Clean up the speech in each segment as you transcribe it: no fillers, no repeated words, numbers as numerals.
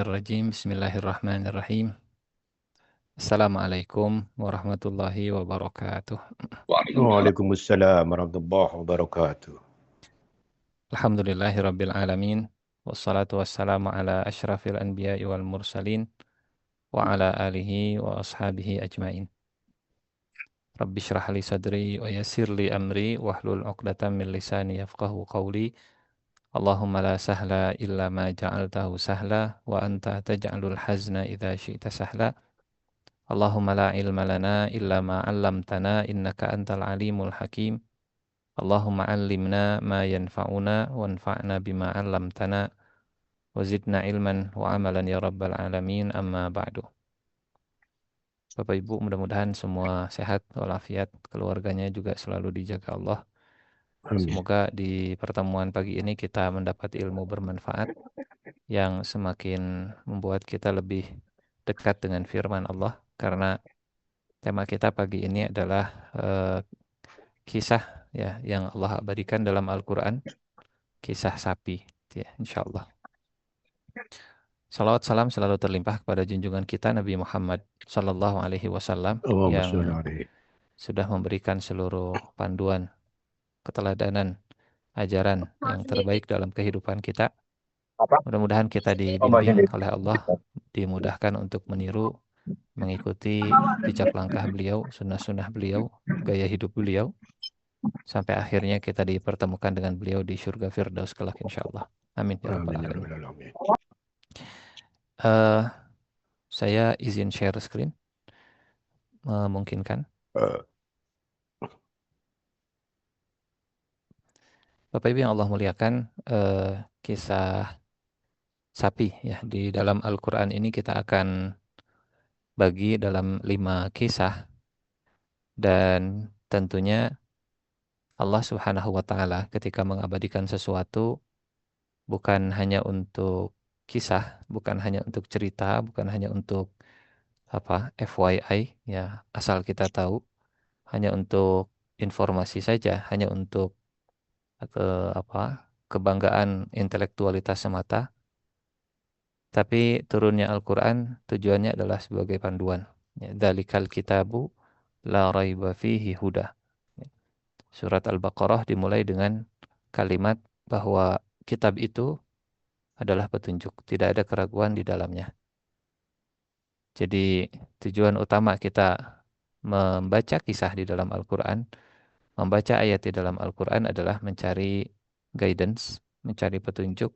Rajim. Bismillahirrahmanirrahim. Assalamualaikum warahmatullahi wabarakatuh. Waalaikumsalam warahmatullahi wabarakatuh. Alhamdulillahirabbil alamin. Wassalatu wassalamu ala asyrafil anbiya'i wal mursalin wa ala alihi wa ashabihi ajmain. Rabbi shrah li sadri wa yassir li amri wahlul 'uqdatam min lisani yafqahu qawli. Allahumma la sahla illa ma ja'altahu sahla wa anta taj'alul hazna idza syi'ta sahla. Allahumma la ilma lana illa ma 'allamtana innaka antal alimul hakim. Allahumma 'allimna ma yanfa'una wanfa'na bima 'allamtana wa zidna ilman wa amalan ya rabbal alamin, amma ba'du. Bapak Ibu, mudah-mudahan semua sehat walafiat, keluarganya juga selalu dijaga Allah. Amin. Semoga di pertemuan pagi ini kita mendapat ilmu bermanfaat yang semakin membuat kita lebih dekat dengan firman Allah, karena tema kita pagi ini adalah kisah ya yang Allah abadikan dalam Al-Qur'an, kisah sapi ya, insyaallah. Salawat salam selalu terlimpah kepada junjungan kita Nabi Muhammad sallallahu alaihi wasallam Allahumma sholli yang alaihi. sudah memberikan seluruh panduan, keteladanan, ajaran yang terbaik dalam kehidupan kita. Mudah-mudahan kita dibimbing oleh Allah, dimudahkan untuk meniru, mengikuti jejak langkah beliau, sunnah-sunnah beliau, gaya hidup beliau, sampai akhirnya kita dipertemukan dengan beliau di surga Firdaus kelak insyaallah. Amin ya rabbal Amin ya alamin. rabbal alamin. Saya izin share screen, memungkinkan. Eh, Bapak Ibu yang Allah muliakan, kisah sapi ya di dalam Al-Qur'an ini kita akan bagi dalam 5 kisah, dan tentunya Allah Subhanahu wa taala ketika mengabadikan sesuatu bukan hanya untuk kisah, bukan hanya untuk cerita, bukan hanya untuk FYI ya, asal kita tahu, hanya untuk informasi saja, hanya untuk kebanggaan intelektualitas semata, tapi turunnya Al-Qur'an tujuannya adalah sebagai panduan. Ya, Dzalikal kitabu la raiba fihi huda. Ya, Surat Al-Baqarah dimulai dengan kalimat bahwa kitab itu adalah petunjuk, tidak ada keraguan di dalamnya. Jadi tujuan utama kita membaca kisah di dalam Al-Qur'an, membaca ayat di dalam Al-Quran adalah mencari guidance, mencari petunjuk,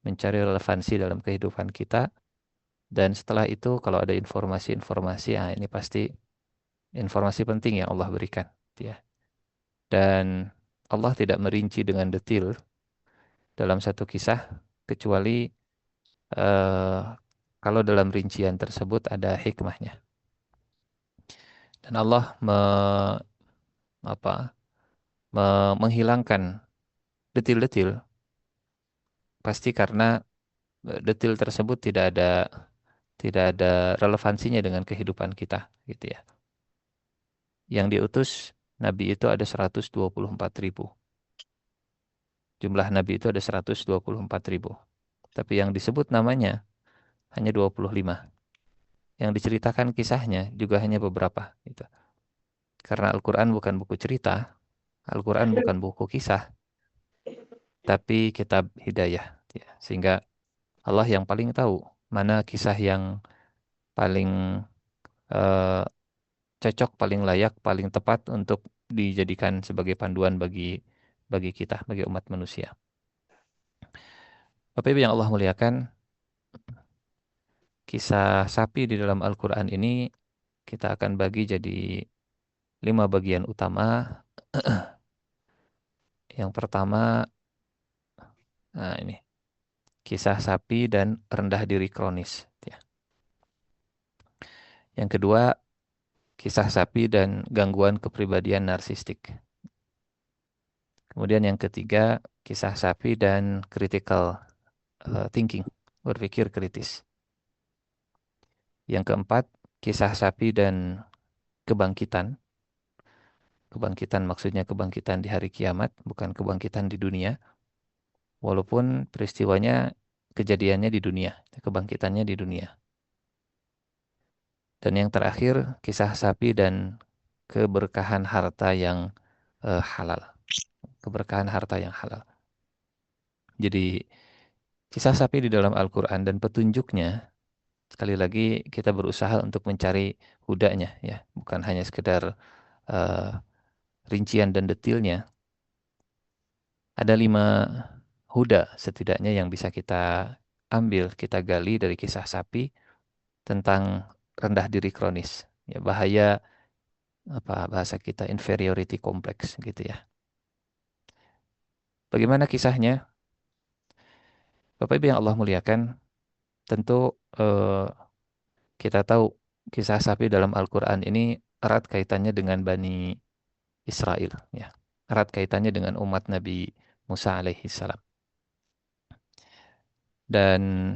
mencari relevansi dalam kehidupan kita. Dan setelah itu kalau ada informasi-informasi, ini pasti informasi penting yang Allah berikan. Ya. Dan Allah tidak merinci dengan detail dalam satu kisah, kecuali eh, kalau dalam rincian tersebut ada hikmahnya. Dan Allah apa, menghilangkan detil-detil pasti karena detil tersebut tidak ada relevansinya dengan kehidupan kita gitu ya. Yang diutus nabi itu ada 124.000. Jumlah nabi itu ada 124.000. Tapi yang disebut namanya hanya 25. Yang diceritakan kisahnya juga hanya beberapa gitu. Karena Al-Qur'an bukan buku cerita, Al-Qur'an bukan buku kisah, tapi kitab hidayah ya. Sehingga Allah yang paling tahu mana kisah yang paling eh, cocok, paling layak, paling tepat untuk dijadikan sebagai panduan bagi bagi kita, bagi umat manusia. Bapak Ibu yang Allah muliakan, kisah sapi di dalam Al-Qur'an ini kita akan bagi jadi 5 bagian utama. Yang pertama, nah ini, kisah sapi dan rendah diri kronis ya. Yang kedua, kisah sapi dan gangguan kepribadian narsistik. Kemudian yang ketiga, kisah sapi dan critical thinking, berpikir kritis. Yang keempat, kisah sapi dan kebangkitan. Kebangkitan maksudnya kebangkitan di hari kiamat, bukan kebangkitan di dunia. Walaupun peristiwanya kejadiannya di dunia, kebangkitannya di dunia. Dan yang terakhir, kisah sapi dan keberkahan harta yang halal. Keberkahan harta yang halal. Jadi kisah sapi di dalam Al-Quran dan petunjuknya, sekali lagi kita berusaha untuk mencari hudanya ya, bukan hanya sekedar eh, rincian dan detailnya. Ada 5 huda setidaknya yang bisa kita ambil, kita gali dari kisah sapi tentang rendah diri kronis. Ya, bahaya apa bahasa kita inferiority complex gitu ya. Bagaimana kisahnya? Bapak Ibu yang Allah muliakan, tentu eh, kita tahu kisah sapi dalam Al-Quran ini erat kaitannya dengan Bani Israel, ya. Erat kaitannya dengan umat Nabi Musa alaihi salam. Dan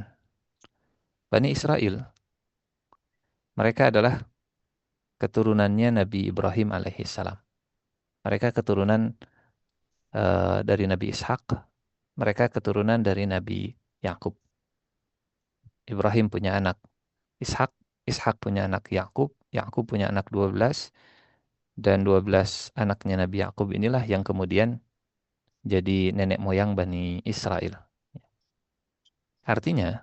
Bani Israel, mereka adalah keturunannya Nabi Ibrahim alaihi salam. Mereka keturunan dari Nabi Ishak, mereka keturunan dari Nabi Yakub. Ibrahim punya anak Ishak, Ishak punya anak Yakub, Yakub punya anak 12, dan 12 anaknya Nabi Yakub inilah yang kemudian jadi nenek moyang Bani Israel. Artinya,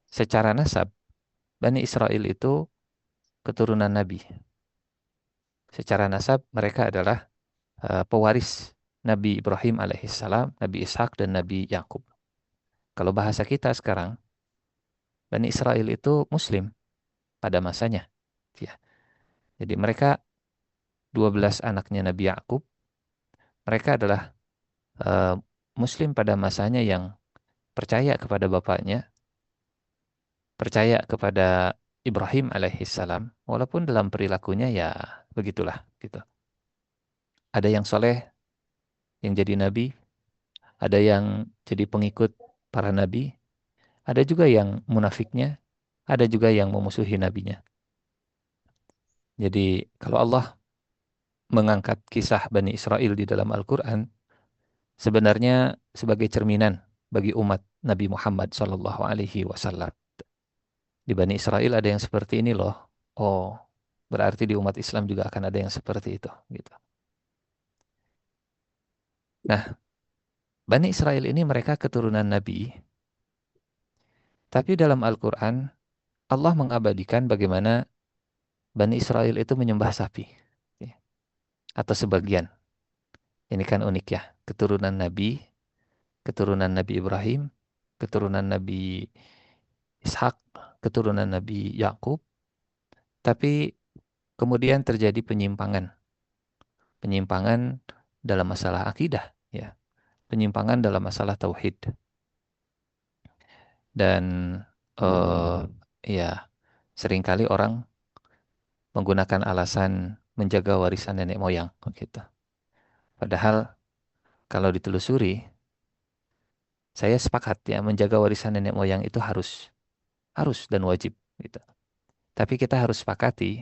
secara nasab, Bani Israel itu keturunan Nabi. Secara nasab, mereka adalah pewaris Nabi Ibrahim alaihissalam, Nabi Ishak, dan Nabi Yakub. Kalau bahasa kita sekarang, Bani Israel itu Muslim pada masanya. Ya. Jadi mereka 12 anaknya Nabi Yakub, mereka adalah eh, Muslim pada masanya yang percaya kepada bapaknya, percaya kepada Ibrahim alaihissalam, walaupun dalam perilakunya ya begitulah gitu. Ada yang soleh, yang jadi nabi, ada yang jadi pengikut para nabi, ada juga yang munafiknya, ada juga yang memusuhi nabinya. Jadi kalau Allah mengangkat kisah Bani Israel di dalam Al-Quran, sebenarnya sebagai cerminan bagi umat Nabi Muhammad SAW. Di Bani Israel ada yang seperti ini loh. Oh, berarti di umat Islam juga akan ada yang seperti itu, gitu. Nah, Bani Israel ini mereka keturunan Nabi, tapi dalam Al-Quran Allah mengabadikan bagaimana Bani Israel itu menyembah sapi, ya, atau sebagian. Ini kan unik ya, keturunan Nabi, keturunan Nabi Ibrahim, keturunan Nabi Ishak, keturunan Nabi Yakub, tapi kemudian terjadi penyimpangan, penyimpangan dalam masalah akidah, ya, penyimpangan dalam masalah tauhid. Dan ya, seringkali orang menggunakan alasan menjaga warisan nenek moyang gitu. Padahal kalau ditelusuri, saya sepakat ya menjaga warisan nenek moyang itu harus dan wajib gitu. Tapi kita harus sepakati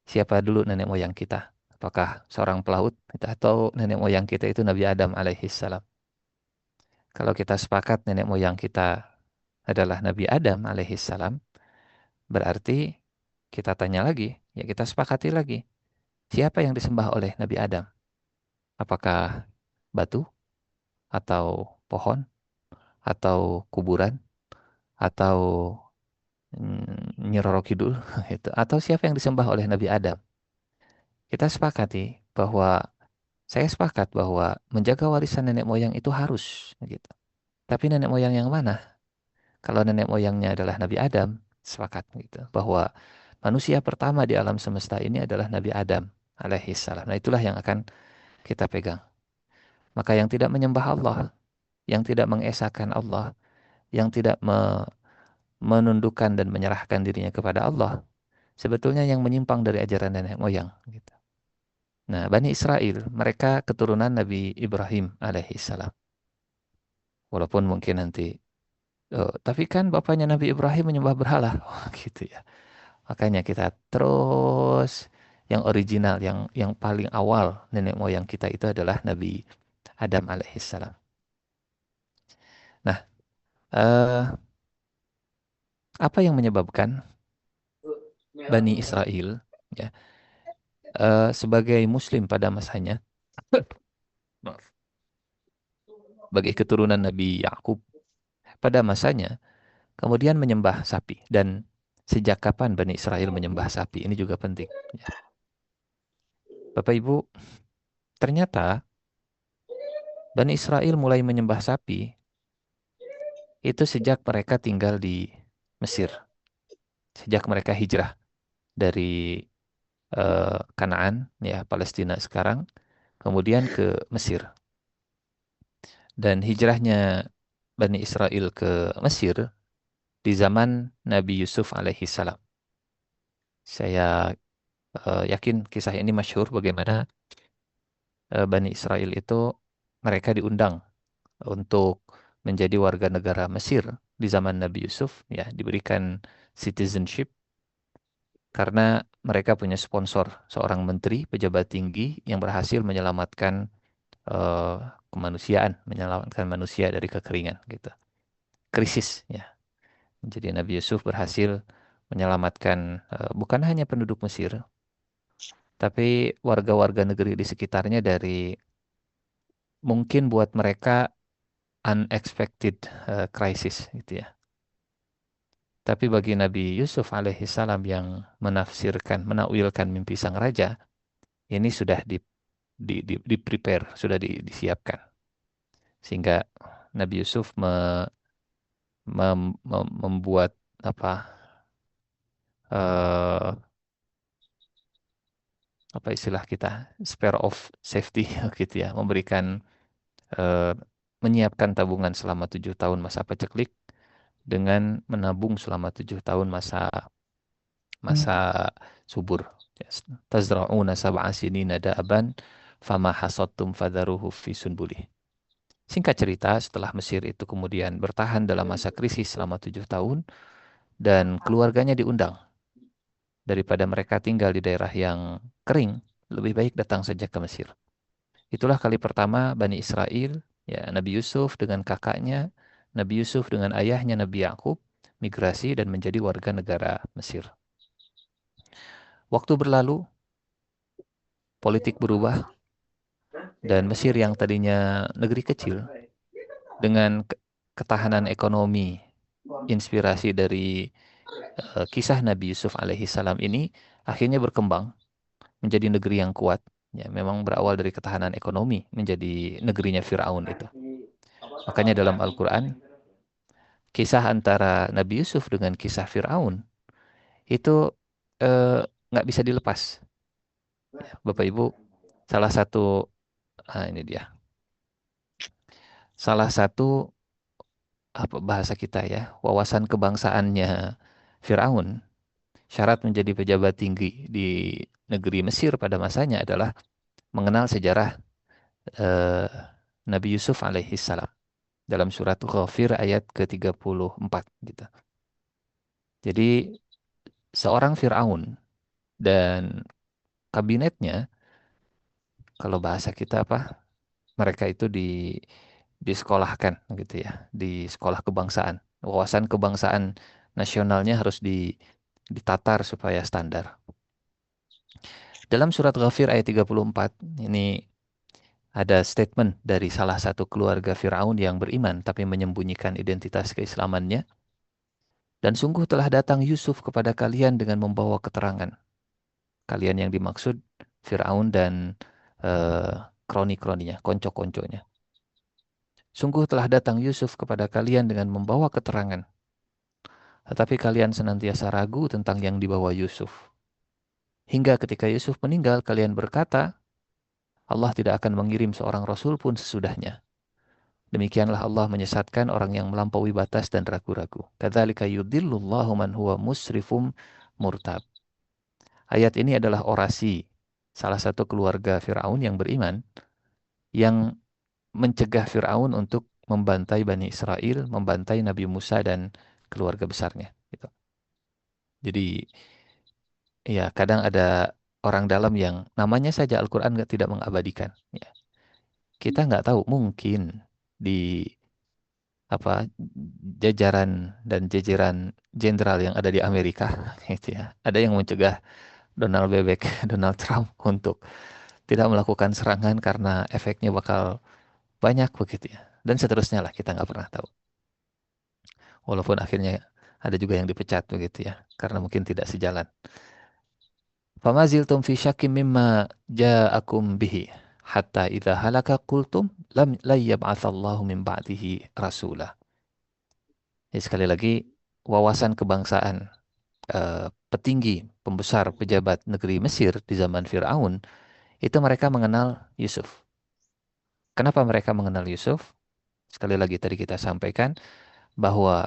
siapa dulu nenek moyang kita. Apakah seorang pelaut gitu, atau nenek moyang kita itu Nabi Adam alaihi salam. Kalau kita sepakat nenek moyang kita adalah Nabi Adam alaihi salam, berarti kita tanya lagi, ya kita sepakati lagi. Siapa yang disembah oleh Nabi Adam? Apakah batu atau pohon atau kuburan atau Nyi Roro Kidul itu, atau siapa yang disembah oleh Nabi Adam? Kita sepakati bahwa saya sepakat bahwa menjaga warisan nenek moyang itu harus gitu. Tapi nenek moyang yang mana? Kalau nenek moyangnya adalah Nabi Adam, sepakat gitu bahwa manusia pertama di alam semesta ini adalah Nabi Adam alaihi salam. Nah, itulah yang akan kita pegang. Maka yang tidak menyembah Allah, yang tidak mengesahkan Allah, yang tidak menundukkan dan menyerahkan dirinya kepada Allah, sebetulnya yang menyimpang dari ajaran nenek moyang gitu. Nah, Bani Israel, mereka keturunan Nabi Ibrahim alaihi salam. Walaupun mungkin nanti, tapi kan bapaknya Nabi Ibrahim menyembah berhala. Oh, gitu ya. Makanya kita terus yang original, yang paling awal nenek moyang kita itu adalah Nabi Adam alaihi salam. Nah, Eh, apa yang menyebabkan Bani Israel ya sebagai Muslim pada masanya, maaf, sebagai keturunan Nabi Yakub pada masanya, kemudian menyembah sapi. Dan sejak kapan Bani Israel menyembah sapi? Ini juga penting. Ya. Bapak Ibu, ternyata Bani Israel mulai menyembah sapi itu sejak mereka tinggal di Mesir. Sejak mereka hijrah dari Kanaan, ya Palestina sekarang, kemudian ke Mesir. Dan hijrahnya Bani Israel ke Mesir di zaman Nabi Yusuf alaihi salam. Saya yakin kisah ini masyhur bagaimana Bani Israel itu mereka diundang untuk menjadi warga negara Mesir di zaman Nabi Yusuf, ya diberikan citizenship karena mereka punya sponsor seorang menteri pejabat tinggi yang berhasil menyelamatkan eh, kemanusiaan, menyelamatkan manusia dari kekeringan gitu, krisis ya. Jadi Nabi Yusuf berhasil menyelamatkan bukan hanya penduduk Mesir, tapi warga-warga negeri di sekitarnya dari mungkin buat mereka unexpected crisis gitu ya. Tapi bagi Nabi Yusuf alaihissalam yang menafsirkan, menakwilkan mimpi sang raja, ini sudah di prepare, sudah disiapkan. Sehingga Nabi Yusuf membuat apa eh, apa istilah kita, spare of safety gitu ya, memberikan eh, menyiapkan tabungan selama 7 tahun masa paceklik dengan menabung selama 7 tahun masa masa subur. Yes. Tazra'una sab'a sinina da'aban fama hasattum fadharuhu fi sunbulih. Singkat cerita, setelah Mesir itu kemudian bertahan dalam masa krisis selama 7 tahun dan keluarganya diundang. Daripada mereka tinggal di daerah yang kering, lebih baik datang saja ke Mesir. Itulah kali pertama Bani Israel, ya Nabi Yusuf dengan kakaknya, Nabi Yusuf dengan ayahnya Nabi Yakub migrasi dan menjadi warga negara Mesir. Waktu berlalu, politik berubah dan Mesir yang tadinya negeri kecil dengan ketahanan ekonomi, inspirasi dari kisah Nabi Yusuf alaihi salam ini akhirnya berkembang menjadi negeri yang kuat. Ya, memang berawal dari ketahanan ekonomi menjadi negerinya Firaun itu. Makanya dalam Al-Quran, kisah antara Nabi Yusuf dengan kisah Firaun itu eh, nggak bisa dilepas. Ya, Bapak Ibu, salah satu ini dia, salah satu apa bahasa kita ya, wawasan kebangsaannya Firaun, syarat menjadi pejabat tinggi di negeri Mesir pada masanya adalah mengenal sejarah eh, Nabi Yusuf alaihi salam dalam surat Ghafir ayat ke-34 gitu. Jadi seorang Firaun dan kabinetnya, kalau bahasa kita apa? Mereka itu disekolahkan gitu ya, di sekolah kebangsaan. Wawasan kebangsaan nasionalnya harus ditatar supaya standar. Dalam surat Ghafir ayat 34 ini ada statement dari salah satu keluarga Firaun yang beriman tapi menyembunyikan identitas keislamannya. Dan sungguh telah datang Yusuf kepada kalian dengan membawa keterangan. Kalian yang dimaksud Firaun dan eh, kroni-kroninya, konco-konconya. Sungguh telah datang Yusuf kepada kalian dengan membawa keterangan. Tetapi kalian senantiasa ragu tentang yang dibawa Yusuf. Hingga ketika Yusuf meninggal, kalian berkata, Allah tidak akan mengirim seorang rasul pun sesudahnya. Demikianlah Allah menyesatkan orang yang melampaui batas dan ragu-ragu. Kadzalika yudhillullahu man huwa musrifum murtab. Ayat ini adalah orasi salah satu keluarga Firaun yang beriman yang mencegah Firaun untuk membantai Bani Israel, membantai Nabi Musa dan keluarga besarnya. Gitu. Jadi ya kadang ada orang dalam yang namanya saja Al-Quran tidak mengabadikan. Ya. Kita nggak tahu mungkin di apa jajaran dan jajaran jenderal yang ada di Amerika gitu ya. Ada yang mencegah Donald Bebek, Donald Trump untuk tidak melakukan serangan karena efeknya bakal banyak begitu ya. Dan seterusnya lah kita nggak pernah tahu. Walaupun akhirnya ada juga yang dipecat begitu ya, karena mungkin tidak sejalan. Famaziltum fi syakim mimma ja'akum bihi hatta idza halaka qultum lam la yab'atsallahu min ba'dihi rasulah. Jadi sekali lagi wawasan kebangsaan petinggi, pembesar, pejabat negeri Mesir di zaman Firaun itu mereka mengenal Yusuf. Kenapa mereka mengenal Yusuf? Sekali lagi tadi kita sampaikan bahwa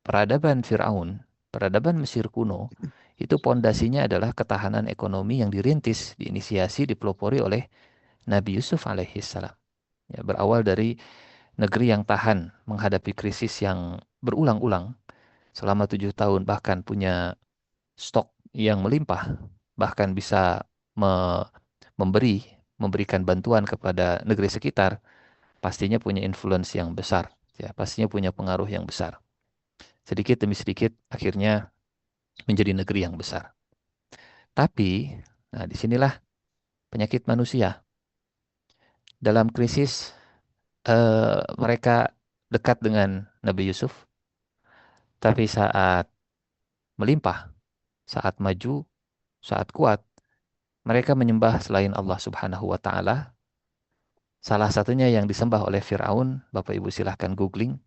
peradaban Firaun, peradaban Mesir kuno itu pondasinya adalah ketahanan ekonomi yang dirintis, diinisiasi, dipelopori oleh Nabi Yusuf alaihissalam. Ya, berawal dari negeri yang tahan menghadapi krisis yang berulang-ulang selama 7 tahun, bahkan punya stok yang melimpah, bahkan bisa me- memberi, memberikan bantuan kepada negeri sekitar, pastinya punya influence yang besar, ya, pastinya punya pengaruh yang besar. Sedikit demi sedikit, akhirnya menjadi negeri yang besar. Tapi, nah disinilah penyakit manusia. Dalam krisis, mereka dekat dengan Nabi Yusuf, tapi saat melimpah, saat maju, saat kuat, mereka menyembah selain Allah Subhanahu wa Ta'ala. Salah satunya yang disembah oleh Firaun, Bapak Ibu silahkan googling.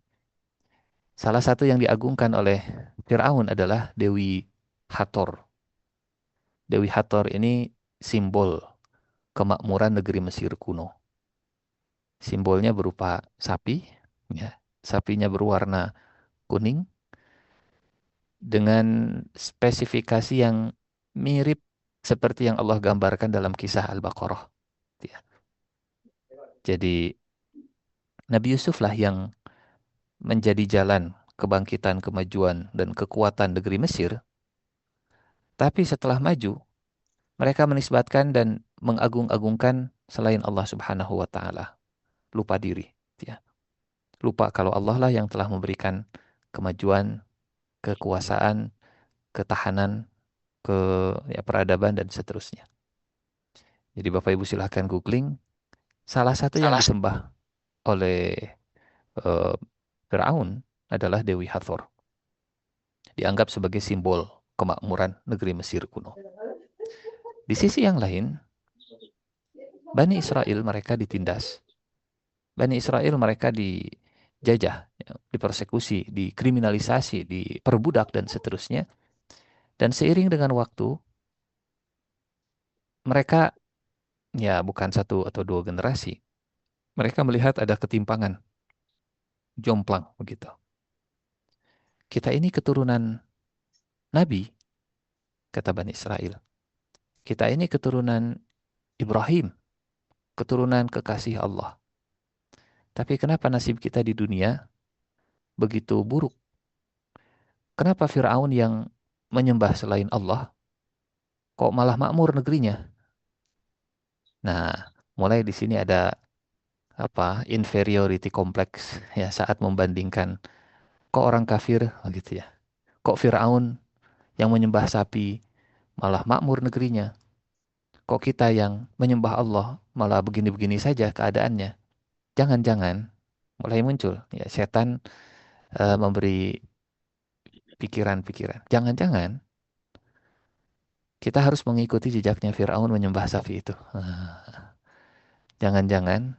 Salah satu yang diagungkan oleh Firaun adalah Dewi Hathor. Dewi Hathor ini simbol kemakmuran negeri Mesir kuno. Simbolnya berupa sapi, ya. Sapinya berwarna kuning dengan spesifikasi yang mirip seperti yang Allah gambarkan dalam kisah Al-Baqarah. Ya. Jadi Nabi Yusuf lah yang menjadi jalan kebangkitan, kemajuan, dan kekuatan negeri Mesir. Tapi setelah maju, mereka menisbatkan dan mengagung-agungkan selain Allah Subhanahu wa Ta'ala. Lupa diri, ya. Lupa kalau Allah lah yang telah memberikan kemajuan, kekuasaan, ketahanan, ke ya, peradaban dan seterusnya. Jadi Bapak Ibu silahkan googling. Salah satu yang Salah. disembah oleh eh, Firaun adalah Dewi Hathor. Dianggap sebagai simbol kemakmuran negeri Mesir kuno. Di sisi yang lain, Bani Israel mereka ditindas. Bani Israel mereka dijajah, ya, dipersekusi, dikriminalisasi, diperbudak dan seterusnya. Dan seiring dengan waktu, mereka ya bukan satu atau dua generasi. Mereka melihat ada ketimpangan, jomplang begitu. Kita ini keturunan Nabi, kata Bani Israel. Kita ini keturunan Ibrahim, keturunan kekasih Allah. Tapi kenapa nasib kita di dunia begitu buruk? Kenapa Firaun yang menyembah selain Allah kok malah makmur negerinya? Nah, mulai di sini ada inferiority complex ya saat membandingkan kok orang kafir gitu ya. Kok Firaun yang menyembah sapi malah makmur negerinya? Kok kita yang menyembah Allah malah begini-begini saja keadaannya? Jangan-jangan mulai muncul ya setan memberi pikiran-pikiran. Jangan-jangan kita harus mengikuti jejaknya Firaun menyembah sapi itu. Jangan-jangan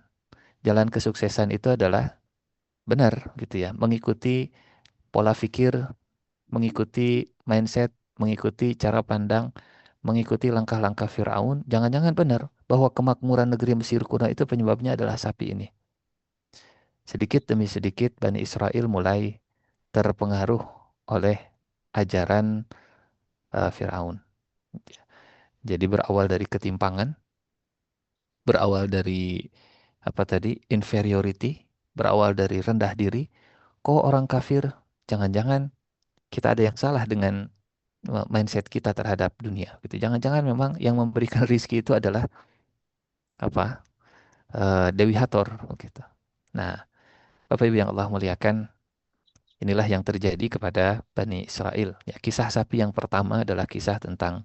jalan kesuksesan itu adalah benar gitu ya, mengikuti pola pikir, mengikuti mindset, mengikuti cara pandang, mengikuti langkah-langkah Firaun. Jangan-jangan benar bahwa kemakmuran negeri Mesir kuno itu penyebabnya adalah sapi ini. Sedikit demi sedikit Bani Israel mulai terpengaruh oleh ajaran Firaun. Jadi berawal dari ketimpangan, berawal dari apa tadi, inferiority, berawal dari rendah diri. Kok orang kafir? Jangan-jangan kita ada yang salah dengan mindset kita terhadap dunia. Gitu. Jangan-jangan memang yang memberikan rizki itu adalah apa? Dewi Hathor. Gitu. Nah, Bapak Ibu yang Allah muliakan, inilah yang terjadi kepada Bani Israel. Ya, kisah sapi yang pertama adalah kisah tentang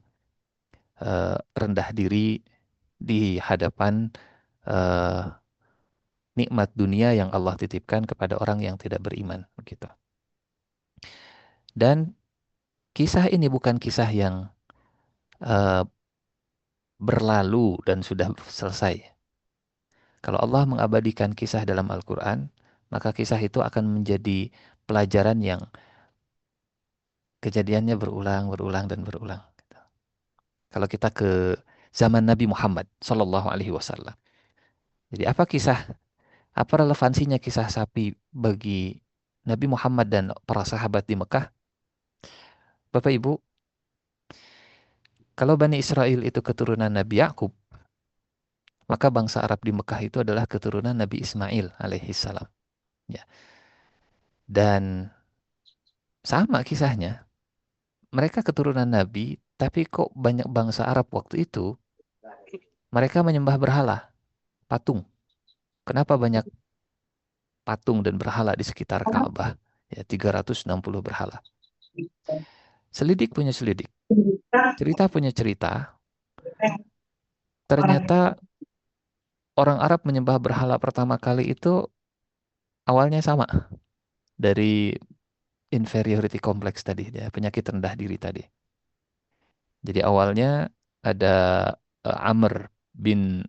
rendah diri di hadapan eh, nikmat dunia yang Allah titipkan kepada orang yang tidak beriman, begitu. Dan kisah ini bukan kisah yang eh, berlalu dan sudah selesai. Kalau Allah mengabadikan kisah dalam Al-Quran, maka kisah itu akan menjadi pelajaran yang kejadiannya berulang, berulang, dan berulang. Kalau kita ke zaman Nabi Muhammad Sallallahu Alaihi Wasallam. Jadi apa relevansinya kisah sapi bagi Nabi Muhammad dan para sahabat di Mekah? Bapak Ibu, kalau Bani Israel itu keturunan Nabi Yakub, maka bangsa Arab di Mekah itu adalah keturunan Nabi Ismail alaihi salam. Ya. Dan sama kisahnya, mereka keturunan Nabi, tapi kok banyak bangsa Arab waktu itu, mereka menyembah berhala, patung. Kenapa banyak patung dan berhala di sekitar Ka'bah? Ya, 360 berhala. Selidik punya selidik, cerita punya cerita. Ternyata orang Arab menyembah berhala pertama kali itu awalnya sama dari inferiority complex tadi, ya, penyakit rendah diri tadi. Jadi awalnya ada Amr bin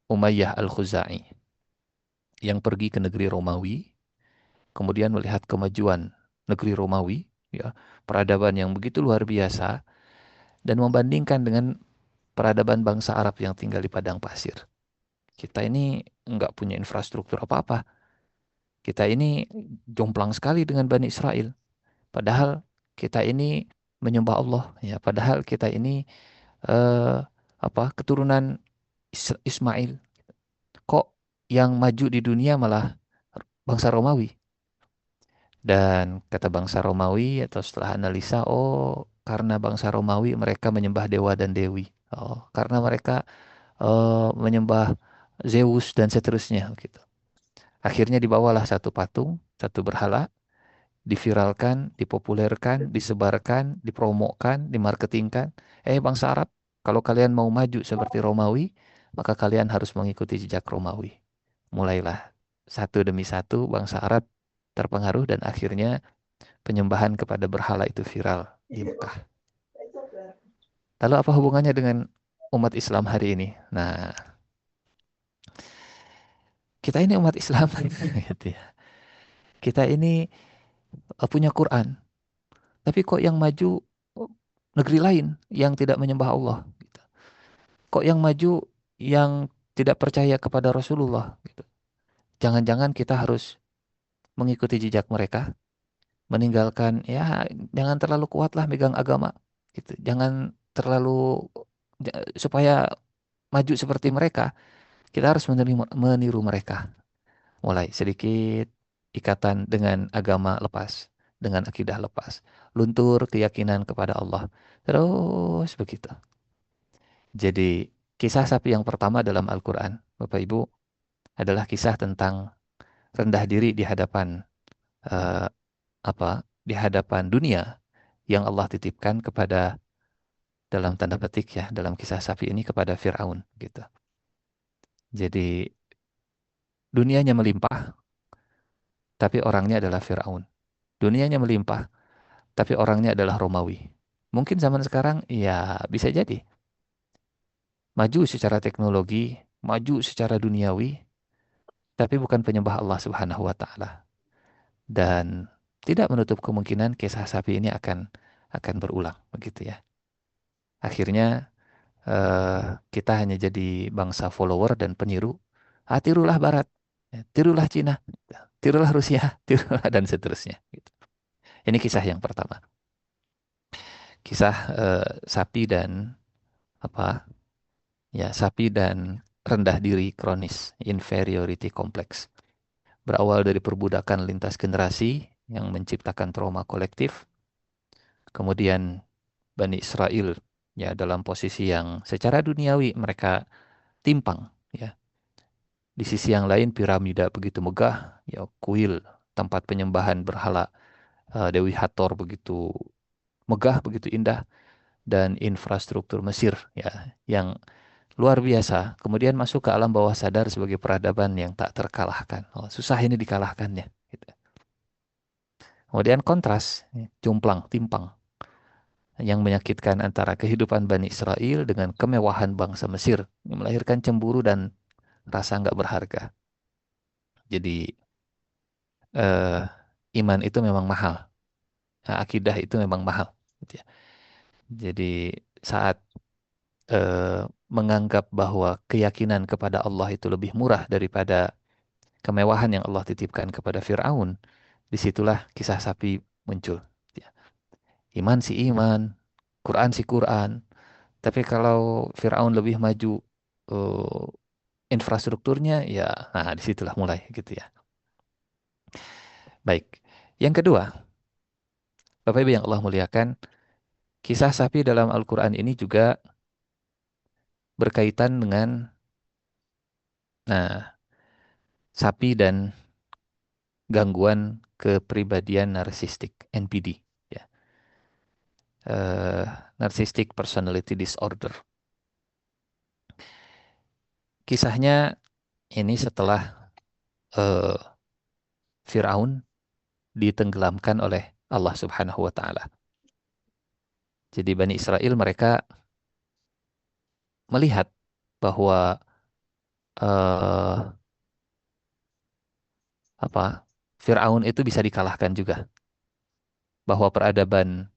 Umayyah Al-Khuzai yang pergi ke negeri Romawi, kemudian melihat kemajuan negeri Romawi, ya, peradaban yang begitu luar biasa, dan membandingkan dengan peradaban bangsa Arab yang tinggal di padang pasir. Kita ini nggak punya infrastruktur apa-apa. Kita ini jomplang sekali dengan Bani Israel. Padahal kita ini menyembah Allah, ya. Padahal kita ini eh, keturunan Ismail. Kok yang maju di dunia malah bangsa Romawi? Dan kata bangsa Romawi atau setelah analisa, oh karena bangsa Romawi mereka menyembah dewa dan dewi. Oh, karena mereka menyembah Zeus dan seterusnya gitu. Akhirnya dibawalah satu patung, satu berhala, diviralkan, dipopulerkan, disebarkan, dipromokan, dimarketingkan. Bangsa Arab, kalau kalian mau maju seperti Romawi, maka kalian harus mengikuti jejak Romawi. Mulailah satu demi satu bangsa Arab terpengaruh dan akhirnya penyembahan kepada berhala itu viral di Mekah. Lalu apa hubungannya dengan umat Islam hari ini? Nah, kita ini umat Islam, gitu ya. Kita ini punya Quran, tapi kok yang maju oh, negeri lain yang tidak menyembah Allah, gitu. Kok yang maju yang tidak percaya kepada Rasulullah, gitu. Jangan-jangan kita harus mengikuti jejak mereka, meninggalkan, ya jangan terlalu kuatlah megang agama, gitu. Jangan terlalu supaya maju seperti mereka, kita harus meniru mereka. Mulai sedikit ikatan dengan agama lepas, dengan akidah lepas, luntur keyakinan kepada Allah. Terus begitu. Jadi kisah sapi yang pertama dalam Al-Quran, Bapak Ibu, adalah kisah tentang rendah diri di hadapan eh, di hadapan dunia yang Allah titipkan kepada, dalam tanda petik ya, dalam kisah sapi ini kepada Firaun gitu. Jadi dunianya melimpah, tapi orangnya adalah Firaun. Dunianya melimpah, tapi orangnya adalah Romawi. Mungkin zaman sekarang ya bisa jadi maju secara teknologi, maju secara duniawi, tapi bukan penyembah Allah Subhanahu wa taala. Dan tidak menutup kemungkinan kisah sapi ini akan berulang begitu ya. Akhirnya kita hanya jadi bangsa follower dan peniru. Tirulah Barat, tirulah Cina, tirulah Rusia, tirulah dan seterusnya gitu. Ini kisah yang pertama. Kisah sapi dan apa sapi dan rendah diri kronis, inferiority complex. Berawal dari perbudakan lintas generasi yang menciptakan trauma kolektif. Kemudian Bani Israel ya dalam posisi yang secara duniawi mereka timpang ya. Di sisi yang lain piramida begitu megah, ya kuil tempat penyembahan berhala Dewi Hathor begitu megah, begitu indah, dan infrastruktur Mesir ya yang luar biasa. Kemudian masuk ke alam bawah sadar sebagai peradaban yang tak terkalahkan. Oh, susah ini dikalahkannya. Gitu. Kemudian kontras, ya, jomplang, timpang yang menyakitkan antara kehidupan Bani Israel dengan kemewahan bangsa Mesir yang melahirkan cemburu dan rasa nggak berharga. Jadi eh, iman itu memang mahal. Nah, akidah itu memang mahal. Gitu ya. Jadi saat eh, menganggap bahwa keyakinan kepada Allah itu lebih murah daripada kemewahan yang Allah titipkan kepada Fir'aun, disitulah kisah sapi muncul. Ya. Iman si iman, Quran si Quran. Tapi kalau Fir'aun lebih maju eh, infrastrukturnya, ya, nah disitulah mulai gitu ya. Baik. Yang kedua, Bapak Ibu yang Allah muliakan, kisah sapi dalam Al-Quran ini juga berkaitan dengan, nah, sapi dan gangguan kepribadian narsistik, NPD. Ya. Narcissistic Personality Disorder. Kisahnya ini setelah eh, Fir'aun ditenggelamkan oleh Allah Subhanahu wa Ta'ala. Jadi Bani Israel mereka melihat bahwa eh, apa Fir'aun itu bisa dikalahkan juga, bahwa peradaban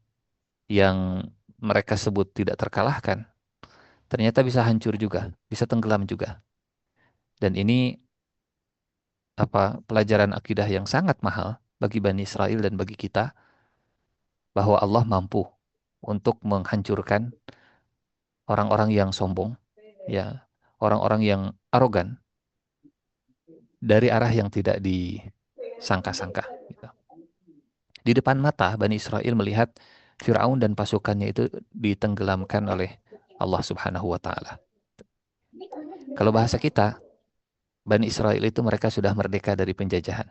yang mereka sebut tidak terkalahkan ternyata bisa hancur juga, bisa tenggelam juga. Dan ini pelajaran akidah yang sangat mahal bagi Bani Israel dan bagi kita, bahwa Allah mampu untuk menghancurkan orang-orang yang sombong, ya, orang-orang yang arogan dari arah yang tidak disangka-sangka. Gitu. Di depan mata Bani Israel melihat Fir'aun dan pasukannya itu ditenggelamkan oleh Allah Subhanahu wa Ta'ala. Kalau bahasa kita, Bani Israel itu mereka sudah merdeka dari penjajahan.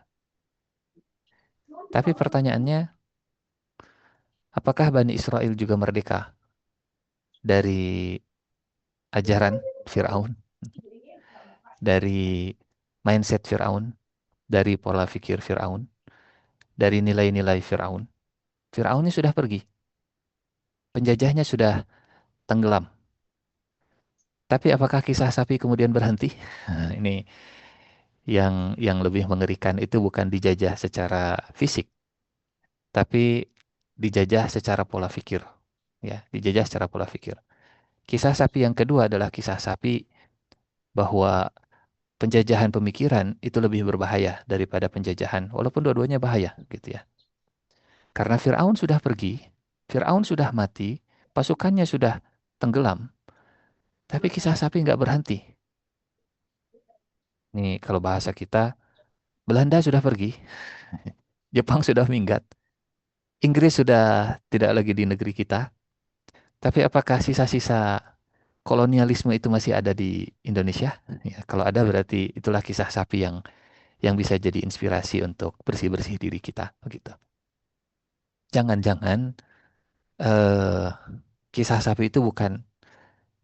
Tapi pertanyaannya, apakah Bani Israel juga merdeka dari ajaran Fir'aun, dari mindset Fir'aun, dari pola pikir Fir'aun, dari nilai-nilai Fir'aun? Fir'aun ini sudah pergi, penjajahnya sudah tenggelam. Tapi apakah kisah sapi kemudian berhenti? Nah, ini yang lebih mengerikan, itu bukan dijajah secara fisik, tapi dijajah secara pola pikir. Ya, dijajah secara pola pikir. Kisah sapi yang kedua adalah kisah sapi bahwa penjajahan pemikiran itu lebih berbahaya daripada penjajahan, walaupun dua-duanya bahaya, gitu ya. Karena Fir'aun sudah pergi, Fir'aun sudah mati, pasukannya sudah tenggelam, tapi kisah sapi nggak berhenti. Nih, kalau bahasa kita, Belanda sudah pergi, Jepang sudah minggat, Inggris sudah tidak lagi di negeri kita, tapi apakah sisa-sisa kolonialisme itu masih ada di Indonesia? Ya, kalau ada berarti itulah kisah sapi yang bisa jadi inspirasi untuk bersih-bersih diri kita, begitu. Jangan-jangan eh, kisah sapi itu bukan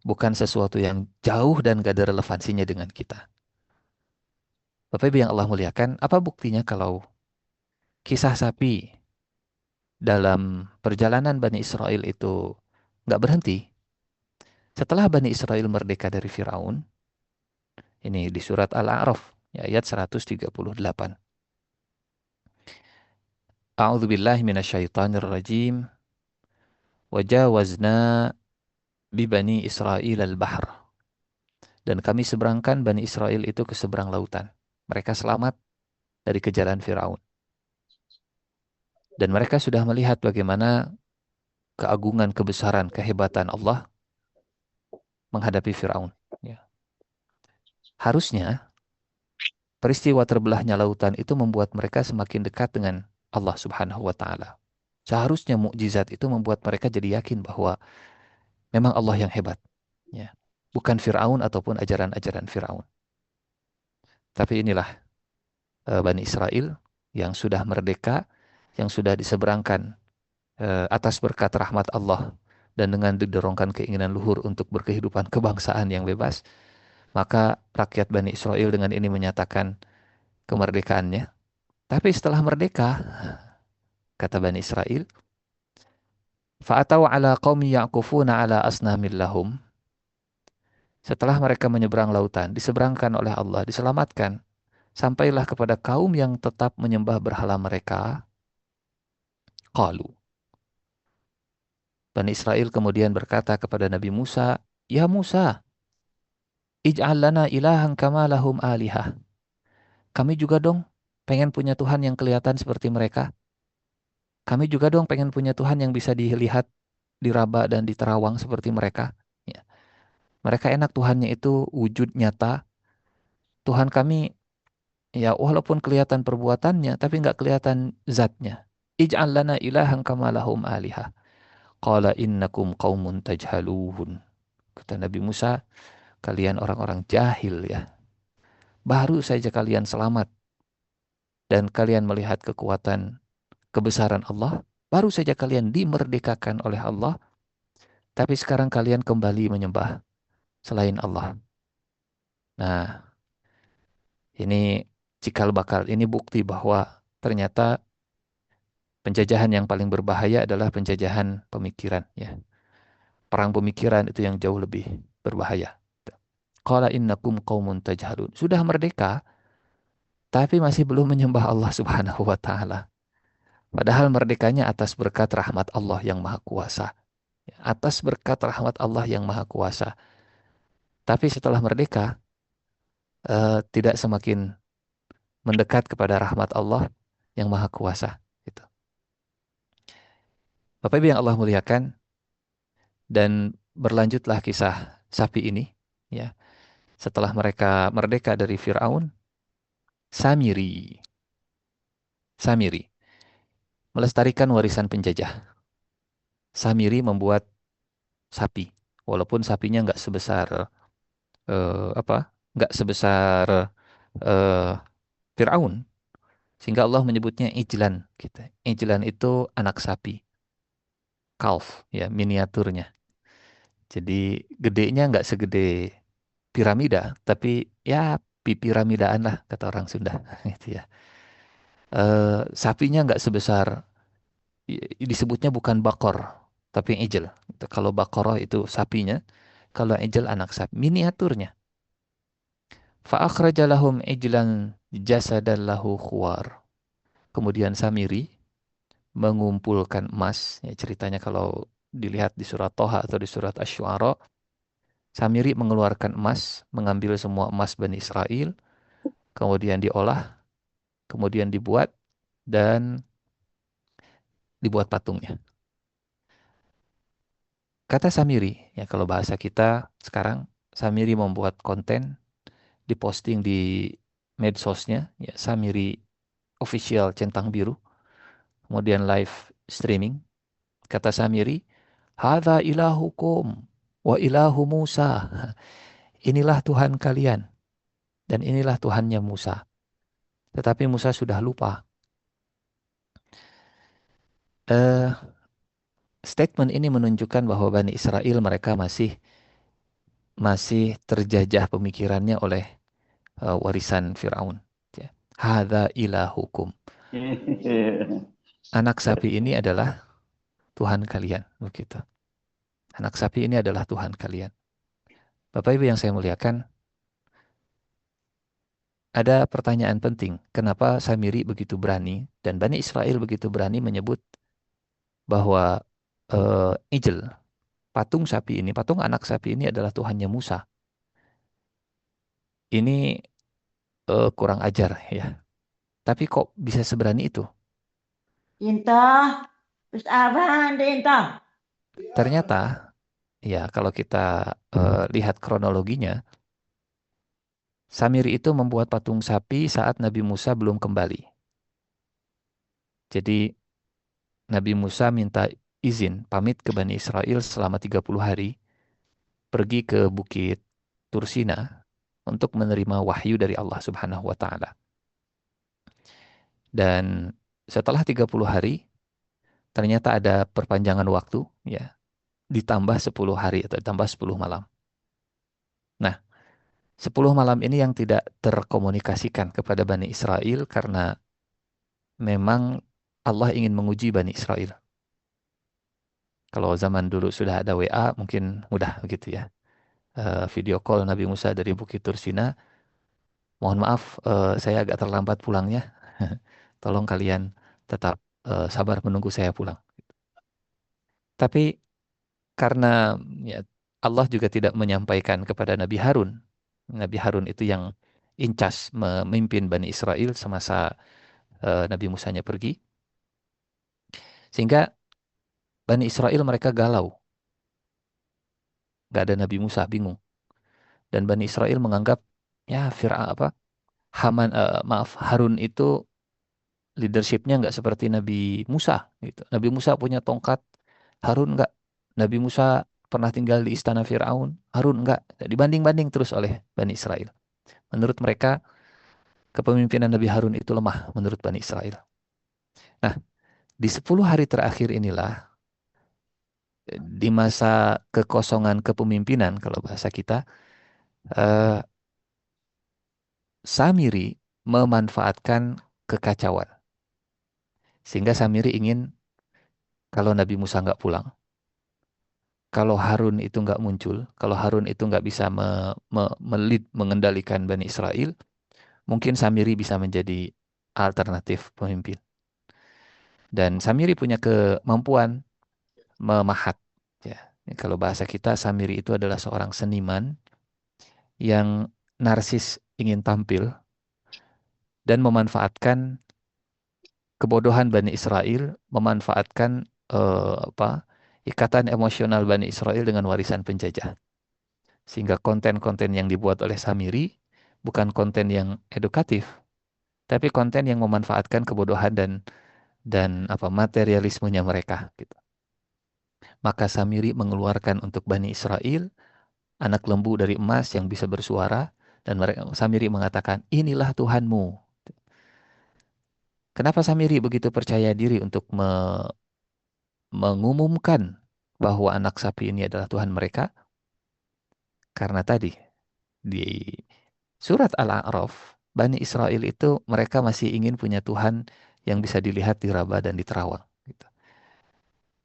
bukan sesuatu yang jauh dan gak ada relevansinya dengan kita. Bapak Ibu yang Allah muliakan, apa buktinya kalau kisah sapi dalam perjalanan Bani Israel itu nggak berhenti? Setelah Bani Israel merdeka dari Firaun, ini di surat Al-A'raf, ya, ayat 138. A'udzu billahi minasyaitonir rajim. Wajawazna bi Bani Israil al-bahr. Dan kami seberangkan Bani Israel itu ke seberang lautan. Mereka selamat dari kejaran Firaun. Dan mereka sudah melihat bagaimana keagungan, kebesaran, kehebatan Allah menghadapi Firaun. Ya. Harusnya peristiwa terbelahnya lautan itu membuat mereka semakin dekat dengan Allah Subhanahu wa Ta'ala. Seharusnya mukjizat itu membuat mereka jadi yakin bahwa memang Allah yang hebat. Ya. Bukan Firaun ataupun ajaran-ajaran Firaun. Tapi inilah Bani Israel yang sudah merdeka, yang sudah diseberangkan atas berkat rahmat Allah dan dengan didorongkan keinginan luhur untuk berkehidupan kebangsaan yang bebas, maka rakyat Bani Israel dengan ini menyatakan kemerdekaannya. Tapi setelah merdeka, kata Bani Israel, fa'atau ala qaumi ya'kufuna ala asnamil lahum. Setelah mereka menyeberang lautan, diseberangkan oleh Allah, diselamatkan, sampailah kepada kaum yang tetap menyembah berhala mereka. Qalu. Bani Israel kemudian berkata kepada Nabi Musa, Ya Musa, ij'al lana ilahan kama lahum alihah. Kami juga dong pengen punya Tuhan yang kelihatan seperti mereka. Kami juga dong pengen punya Tuhan yang bisa dilihat, diraba dan diterawang seperti mereka. Ya. Mereka enak Tuhannya itu wujud nyata. Tuhan kami ya walaupun kelihatan perbuatannya tapi nggak kelihatan zatnya. Ij'al lana ilahan kama lahum alihah. Qala innakum qaumun tajhalun. Kata Nabi Musa, kalian orang-orang jahil ya. Baru saja kalian selamat dan kalian melihat kekuatan kebesaran Allah. Baru saja kalian dimerdekakan oleh Allah. Tapi sekarang kalian kembali menyembah selain Allah. Nah, ini cikal bakal, ini bukti bahwa ternyata penjajahan yang paling berbahaya adalah penjajahan pemikiran. Ya. Perang pemikiran itu yang jauh lebih berbahaya. Qala innakum qaumun tajhalun. Sudah merdeka, tapi masih belum menyembah Allah Subhanahu wa taala. Padahal merdekanya atas berkat rahmat Allah yang Maha Kuasa. Atas berkat rahmat Allah yang Maha Kuasa. Tapi setelah merdeka, tidak semakin mendekat kepada rahmat Allah yang Maha Kuasa. Gitu. Bapak Ibu yang Allah muliakan, dan berlanjutlah kisah sapi ini. Ya, setelah mereka merdeka dari Fir'aun, Samiri. Samiri melestarikan warisan penjajah. Samiri membuat sapi, walaupun sapinya nggak sebesar nggak sebesar eh, Fir'aun, sehingga Allah menyebutnya ijlan. Gitu. Ijlan itu anak sapi, kalf, ya miniaturnya. Jadi gedenya nggak segede piramida, tapi ya piramidaan lah kata orang Sunda, gitu ya. Sapinya nggak sebesar, disebutnya bukan bakor, tapi ijel. Gitu. Kalau bakoroh itu sapinya, kalau ijel anak sapi, miniaturnya. Fa'akhraja lahum ijlan jasadan lahu khuwar. Kemudian Samiri mengumpulkan emas. Ya, ceritanya kalau dilihat di surat Toha atau di surat Asy-Syu'ara, Samiri mengeluarkan emas, mengambil semua emas Bani Israel, kemudian diolah, kemudian dibuat, dan dibuat patungnya. Kata Samiri, ya kalau bahasa kita sekarang, Samiri membuat konten, diposting di medsosnya, ya Samiri official centang biru, kemudian live streaming. Kata Samiri, Hadza ilahukum wa ilahu Musa. Inilah Tuhan kalian dan inilah Tuhannya Musa. Tetapi Musa sudah lupa. Eh, Statement ini menunjukkan bahwa Bani Israel mereka masih terjajah pemikirannya oleh warisan Firaun. Ya. Hadza ilahukum. Anak sapi ini adalah Tuhan kalian, begitu. Anak sapi ini adalah Tuhan kalian. Bapak Ibu yang saya muliakan, ada pertanyaan penting. Kenapa Samiri begitu berani dan Bani Israel begitu berani menyebut bahwa Ijel, patung sapi ini, patung anak sapi ini adalah Tuhannya Musa. Ini kurang ajar ya. Tapi kok bisa seberani itu? Inta, terus apaan deh Inta? Ternyata ya kalau kita lihat kronologinya, Samiri itu membuat patung sapi saat Nabi Musa belum kembali. Jadi Nabi Musa minta izin pamit ke Bani Israel selama 30 hari pergi ke Bukit Tursina untuk menerima wahyu dari Allah Subhanahu wa taala. Dan setelah 30 hari ternyata ada perpanjangan waktu ya, ditambah 10 hari atau ditambah 10 malam. Nah, 10 malam ini yang tidak terkomunikasikan kepada Bani Israel karena memang Allah ingin menguji Bani Israel. Kalau zaman dulu sudah ada WA mungkin mudah begitu ya. Video call Nabi Musa dari Bukit Tursina. Mohon maaf, saya agak terlambat pulangnya. Tolong kalian tetap sabar menunggu saya pulang. Tapi karena ya, Allah juga tidak menyampaikan kepada Nabi Harun. Nabi Harun itu yang incas memimpin Bani Israel semasa Nabi Musanya pergi. Sehingga Bani Israel mereka galau. Gak ada Nabi Musa, bingung. Dan Bani Israel menganggap ya Harun itu leadershipnya nggak seperti Nabi Musa gitu. Nabi Musa punya tongkat, Harun nggak. Nabi Musa pernah tinggal di istana Firaun, Harun nggak. Dibanding-banding terus oleh Bani Israel. Menurut mereka kepemimpinan Nabi Harun itu lemah menurut Bani Israel. Nah, di 10 hari terakhir inilah di masa kekosongan kepemimpinan kalau bahasa kita, eh, Samiri memanfaatkan kekacauan. Sehingga Samiri ingin kalau Nabi Musa nggak pulang, kalau Harun itu nggak muncul, kalau Harun itu nggak bisa mengendalikan Bani Israel, mungkin Samiri bisa menjadi alternatif pemimpin. Dan Samiri punya kemampuan memahat. Ya. Kalau bahasa kita, Samiri itu adalah seorang seniman yang narsis ingin tampil dan memanfaatkan kebodohan Bani Israel, memanfaatkan ikatan emosional Bani Israel dengan warisan penjajah. Sehingga konten-konten yang dibuat oleh Samiri bukan konten yang edukatif, tapi konten yang memanfaatkan kebodohan dan materialismenya mereka gitu. Maka Samiri mengeluarkan untuk Bani Israel anak lembu dari emas yang bisa bersuara dan Samiri mengatakan, "Inilah Tuhanmu." Kenapa Samiri begitu percaya diri untuk mengumumkan bahwa anak sapi ini adalah Tuhan mereka? Karena tadi di surat Al-A'raf, Bani Israel itu mereka masih ingin punya Tuhan yang bisa dilihat di Raba dan di Terawang. Gitu.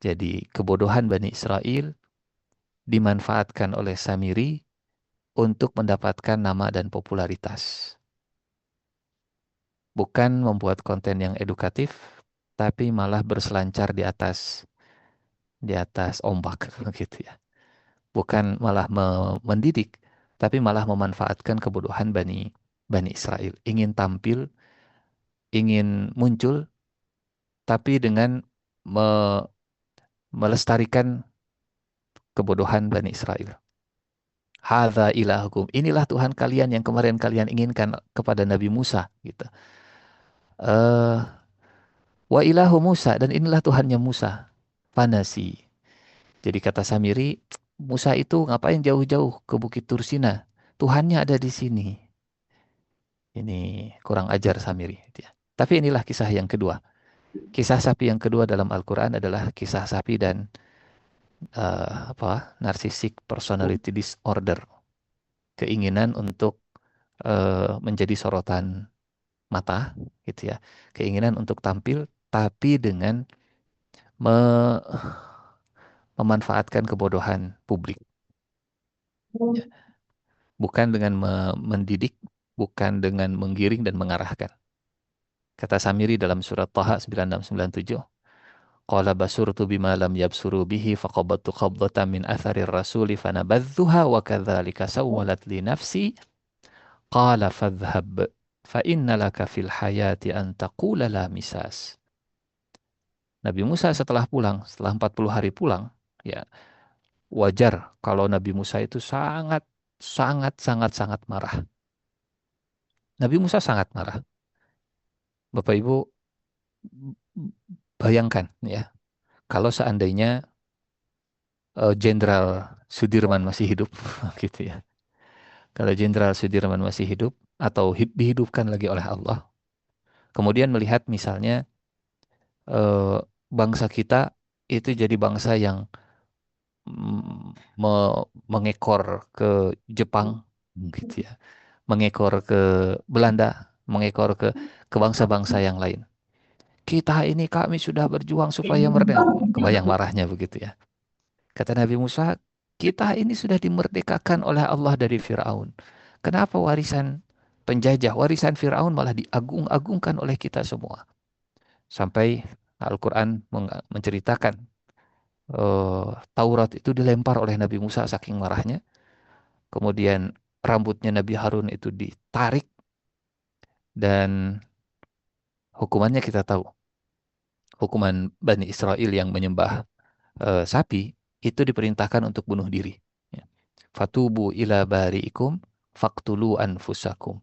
Jadi kebodohan Bani Israel dimanfaatkan oleh Samiri untuk mendapatkan nama dan popularitas. Bukan membuat konten yang edukatif, tapi malah berselancar di atas ombak gitu ya. Bukan malah mendidik, tapi malah memanfaatkan kebodohan Bani Israel. Ingin tampil, ingin muncul, tapi dengan me- melestarikan kebodohan Bani Israel. Hadza ilahukum. Inilah Tuhan kalian yang kemarin kalian inginkan kepada Nabi Musa gitu. Eh wa ilahu Musa, dan inilah Tuhannya Musa. Fanasi. Jadi kata Samiri, Musa itu ngapain jauh-jauh ke Bukit Tursina? Tuhannya ada di sini. Ini kurang ajar Samiri. Gitu ya. Tapi inilah kisah yang kedua. Kisah sapi yang kedua dalam Al-Quran adalah kisah sapi dan narcissistic personality disorder. Keinginan untuk menjadi sorotan mata, gitu ya. Keinginan untuk tampil, tapi dengan me- memanfaatkan kebodohan publik. Ya. Bukan dengan mendidik, bukan dengan menggiring dan mengarahkan. Kata Samiri dalam surat Taha 9697, qala basurtu bima lam yabsuru bihi faqabattu qabdatan min atharir rasuli fanabadhuha wa kadzalika sawwalat li nafsi qala fadhhab fa inna laka fil hayati an taqula la misas. Nabi Musa setelah 40 hari pulang, ya wajar kalau Nabi Musa itu sangat sangat sangat sangat marah. Nabi Musa sangat marah. Bapak Ibu bayangkan ya, kalau seandainya Jenderal Sudirman masih hidup gitu ya. Kalau Jenderal Sudirman masih hidup atau dihidupkan lagi oleh Allah, kemudian melihat misalnya bangsa kita itu jadi bangsa yang mengekor ke Jepang gitu ya, mengekor ke Belanda, mengekor ke bangsa-bangsa yang lain. Kita ini kami sudah berjuang supaya merdeka. Kebayang marahnya begitu ya. Kata Nabi Musa, kita ini sudah dimerdekakan oleh Allah dari Firaun. Kenapa warisan penjajah, warisan Firaun malah diagung-agungkan oleh kita semua? Sampai Al-Quran menceritakan Taurat itu dilempar oleh Nabi Musa saking marahnya. Kemudian rambutnya Nabi Harun itu ditarik dan hukumannya kita tahu. Hukuman Bani Israel yang menyembah sapi itu diperintahkan untuk bunuh diri. Ya. Fatubu ila bari'ikum faqtulu anfusakum.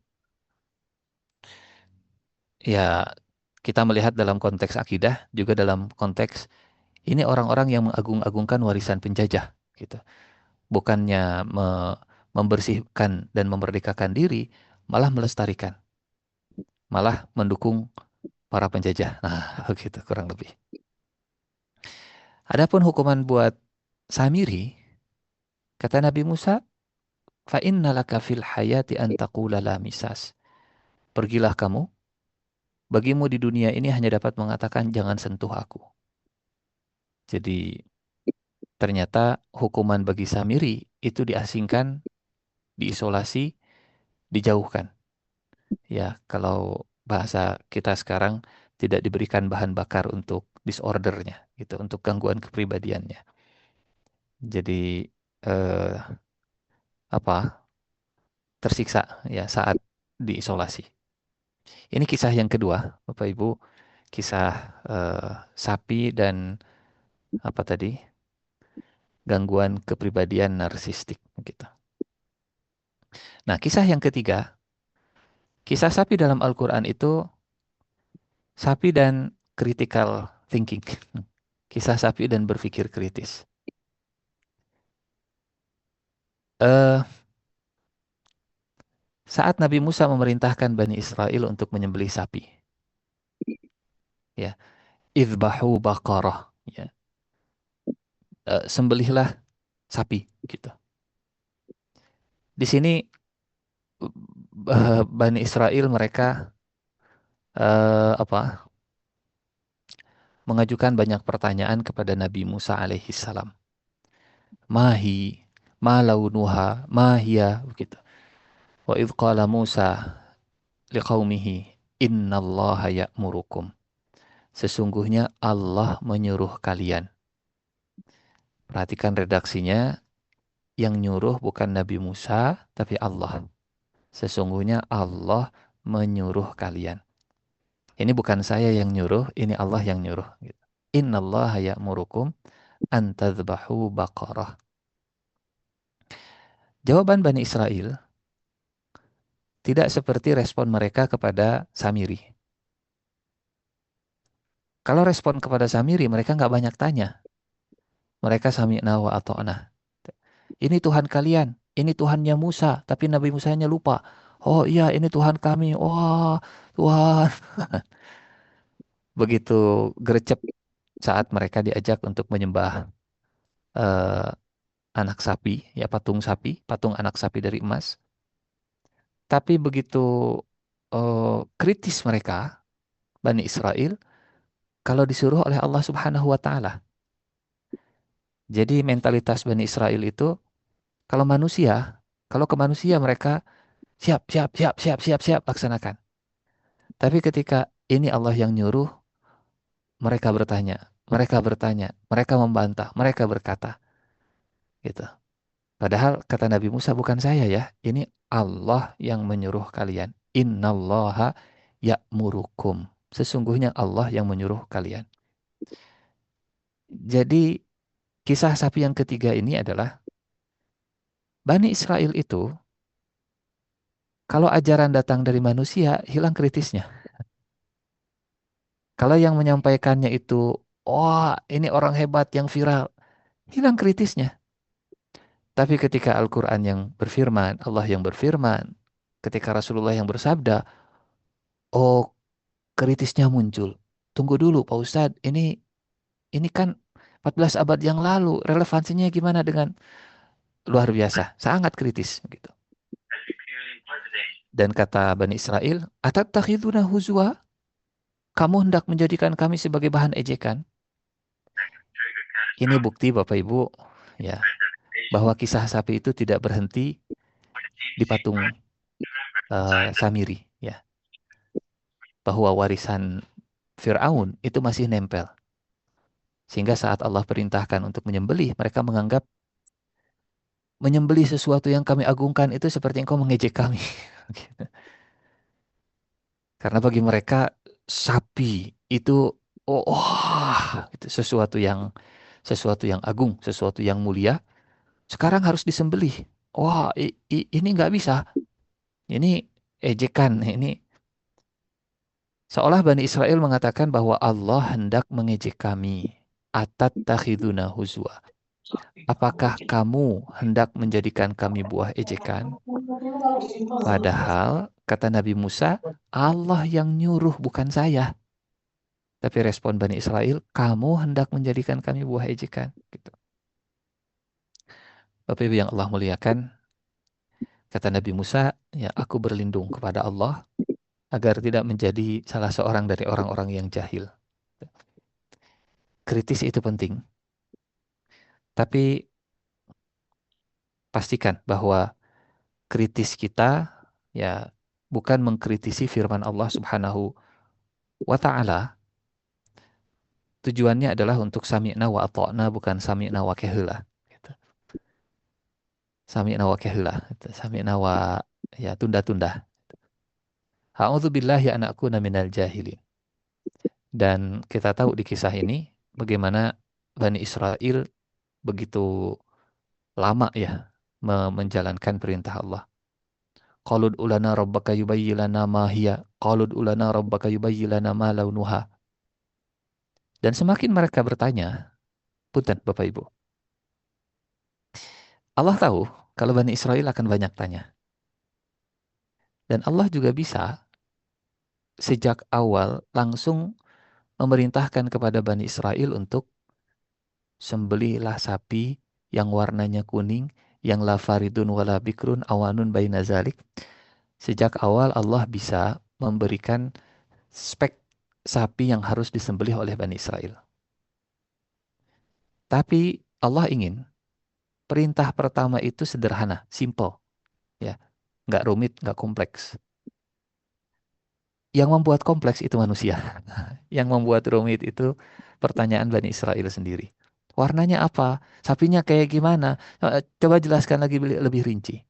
Ya, kita melihat dalam konteks akidah, juga dalam konteks ini orang-orang yang mengagung-agungkan warisan penjajah gitu. Bukannya membersihkan dan memerdekakan diri, malah melestarikan, malah mendukung para penjajah. Nah, begitu kurang lebih. Adapun hukuman buat Samiri, kata Nabi Musa, fa innalaka fil hayati an taqula la misas. Pergilah kamu, bagimu di dunia ini hanya dapat mengatakan jangan sentuh aku. Jadi ternyata hukuman bagi Samiri itu diasingkan, diisolasi, dijauhkan. Ya, kalau bahasa kita sekarang tidak diberikan bahan bakar untuk disordernya, gitu, untuk gangguan kepribadiannya. Jadi eh, apa? Tersiksa ya saat diisolasi. Ini kisah yang kedua, Bapak Ibu, kisah sapi dan apa tadi? Gangguan kepribadian narsistik gitu. Nah, kisah yang ketiga, kisah sapi dalam Al-Qur'an itu sapi dan critical thinking. Kisah sapi dan berpikir kritis. Eh, saat Nabi Musa memerintahkan Bani Israel untuk menyembelih sapi, ya, idbahu baqarah, ya, sembelihlah sapi, gitu. Di sini Bani Israel mereka apa? Mengajukan banyak pertanyaan kepada Nabi Musa alaihi salam. Mahi, ma launuha, ma hiya, begitu. Wa idh qala Musa liqaumihi, innallaha ya'murukum. Sesungguhnya Allah menyuruh kalian. Perhatikan redaksinya, yang nyuruh bukan Nabi Musa, tapi Allah. Sesungguhnya Allah menyuruh kalian. Ini bukan saya yang nyuruh, ini Allah yang nyuruh. Innallaha ya'murukum an tadhbahu baqarah. Jawaban Bani Israel tidak seperti respon mereka kepada Samiri. Kalau respon kepada Samiri, mereka nggak banyak tanya. Mereka sami'na wa ata'na. Ini Tuhan kalian, ini Tuhannya Musa, tapi Nabi Musanya lupa. Oh iya, ini Tuhan kami. Wah, Tuhan. Begitu gercep saat mereka diajak untuk menyembah eh, anak sapi, ya patung anak sapi dari emas. Tapi begitu kritis mereka, Bani Israel, kalau disuruh oleh Allah Subhanahu wa Ta'ala. Jadi mentalitas Bani Israel itu, kalau manusia, kalau ke manusia mereka siap, siap, siap, siap, siap, siap, laksanakan. Tapi ketika ini Allah yang nyuruh, mereka bertanya, mereka membantah, mereka berkata, gitu. Padahal kata Nabi Musa, bukan saya ya, ini Allah yang menyuruh kalian. Innallaha ya'murukum. Sesungguhnya Allah yang menyuruh kalian. Jadi kisah sapi yang ketiga ini adalah Bani Israel itu kalau ajaran datang dari manusia hilang kritisnya. Kalau yang menyampaikannya itu, wah ini orang hebat yang viral, hilang kritisnya. Tapi ketika Al-Quran yang berfirman, Allah yang berfirman, ketika Rasulullah yang bersabda, oh, kritisnya muncul. Tunggu dulu Pak Ustadz, ini kan 14 abad yang lalu, relevansinya gimana dengan luar biasa, sangat kritis gitu. Dan kata Bani Israel, atattakhiduna huzwa? Kamu hendak menjadikan kami sebagai bahan ejekan? Ini bukti Bapak Ibu, ya, bahwa kisah sapi itu tidak berhenti di patung Samiri, ya. Bahwa warisan Fir'aun itu masih nempel. Sehingga saat Allah perintahkan untuk menyembelih, mereka menganggap menyembelih sesuatu yang kami agungkan itu seperti engkau mengejek kami. Karena bagi mereka sapi itu itu sesuatu yang agung, sesuatu yang mulia. Sekarang harus disembelih. Wah, ini nggak bisa. Ini ejekan. Ini seolah Bani Israel mengatakan bahwa Allah hendak mengejek kami. Atat takhiduna huzwa. Apakah kamu hendak menjadikan kami buah ejekan? Padahal, kata Nabi Musa, Allah yang nyuruh bukan saya. Tapi respon Bani Israel, kamu hendak menjadikan kami buah ejekan. Gitu. Bapak Ibu yang Allah muliakan, kata Nabi Musa, ya aku berlindung kepada Allah agar tidak menjadi salah seorang dari orang-orang yang jahil. Kritis itu penting. Tapi pastikan bahwa kritis kita ya bukan mengkritisi firman Allah Subhanahu wa taala. Tujuannya adalah untuk sami'na wa ata'na, bukan sami'na wa kehula. Gitu. Sami'na wa kehula. Gitu. Sami'na wa ya tunda-tunda. A'udzubillahi an akuna minal jahilin. Dan kita tahu di kisah ini bagaimana Bani Israel begitu lama ya menjalankan perintah Allah. Qalud ulana rabbaka yubayyilana ma hiya. Qalud ulana rabbaka yubayyilana ma launuha. Dan semakin mereka bertanya, punten Bapak Ibu, Allah tahu kalau Bani Israel akan banyak tanya. Dan Allah juga bisa sejak awal langsung memerintahkan kepada Bani Israel untuk sembelihlah sapi yang warnanya kuning, yang la faridun wala bikrun awanun baina zalik. Sejak awal Allah bisa memberikan spek sapi yang harus disembelih oleh Bani Israel. Tapi Allah ingin perintah pertama itu sederhana, simple, ya, nggak rumit, nggak kompleks. Yang membuat kompleks itu manusia. Yang membuat rumit itu pertanyaan Bani Israel sendiri. Warnanya apa? Sapinya kayak gimana? Coba jelaskan lagi lebih rinci.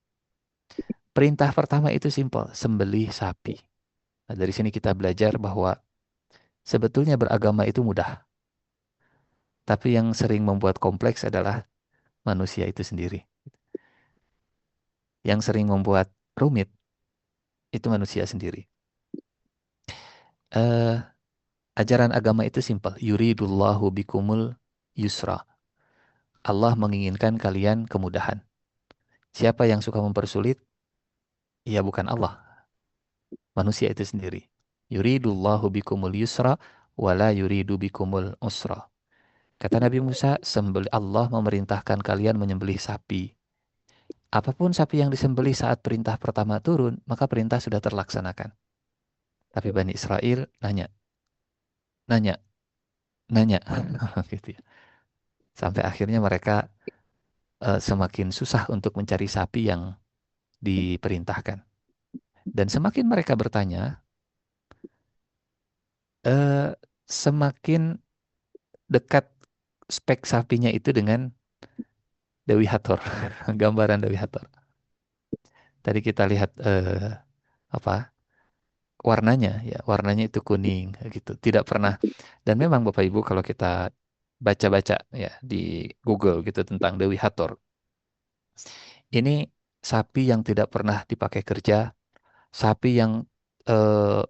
Perintah pertama itu simple, sembelih sapi. Nah, dari sini kita belajar bahwa sebetulnya beragama itu mudah. Tapi yang sering membuat kompleks adalah manusia itu sendiri. Yang sering membuat rumit itu manusia sendiri. Ajaran agama itu simpel. Yuridullahu bikumul yusra. Allah menginginkan kalian kemudahan. Siapa yang suka mempersulit? Ya bukan Allah. Manusia itu sendiri. Yuridullahu bikumul yusra wala yuridu bikumul usra. Kata Nabi Musa, Allah memerintahkan kalian menyembelih sapi. Apapun sapi yang disembelih saat perintah pertama turun, maka perintah sudah terlaksanakan. Tapi Bani Israel nanya, nanya, gitu ya. Sampai akhirnya mereka semakin susah untuk mencari sapi yang diperintahkan. Dan semakin mereka bertanya, semakin dekat spek sapinya itu dengan Dewi Hathor, gambaran Dewi Hathor. Tadi kita lihat warnanya, ya warnanya itu kuning, gitu. Tidak pernah. Dan memang Bapak Ibu kalau kita baca-baca ya di Google gitu tentang Dewi Hathor, ini sapi yang tidak pernah dipakai kerja, sapi yang eh,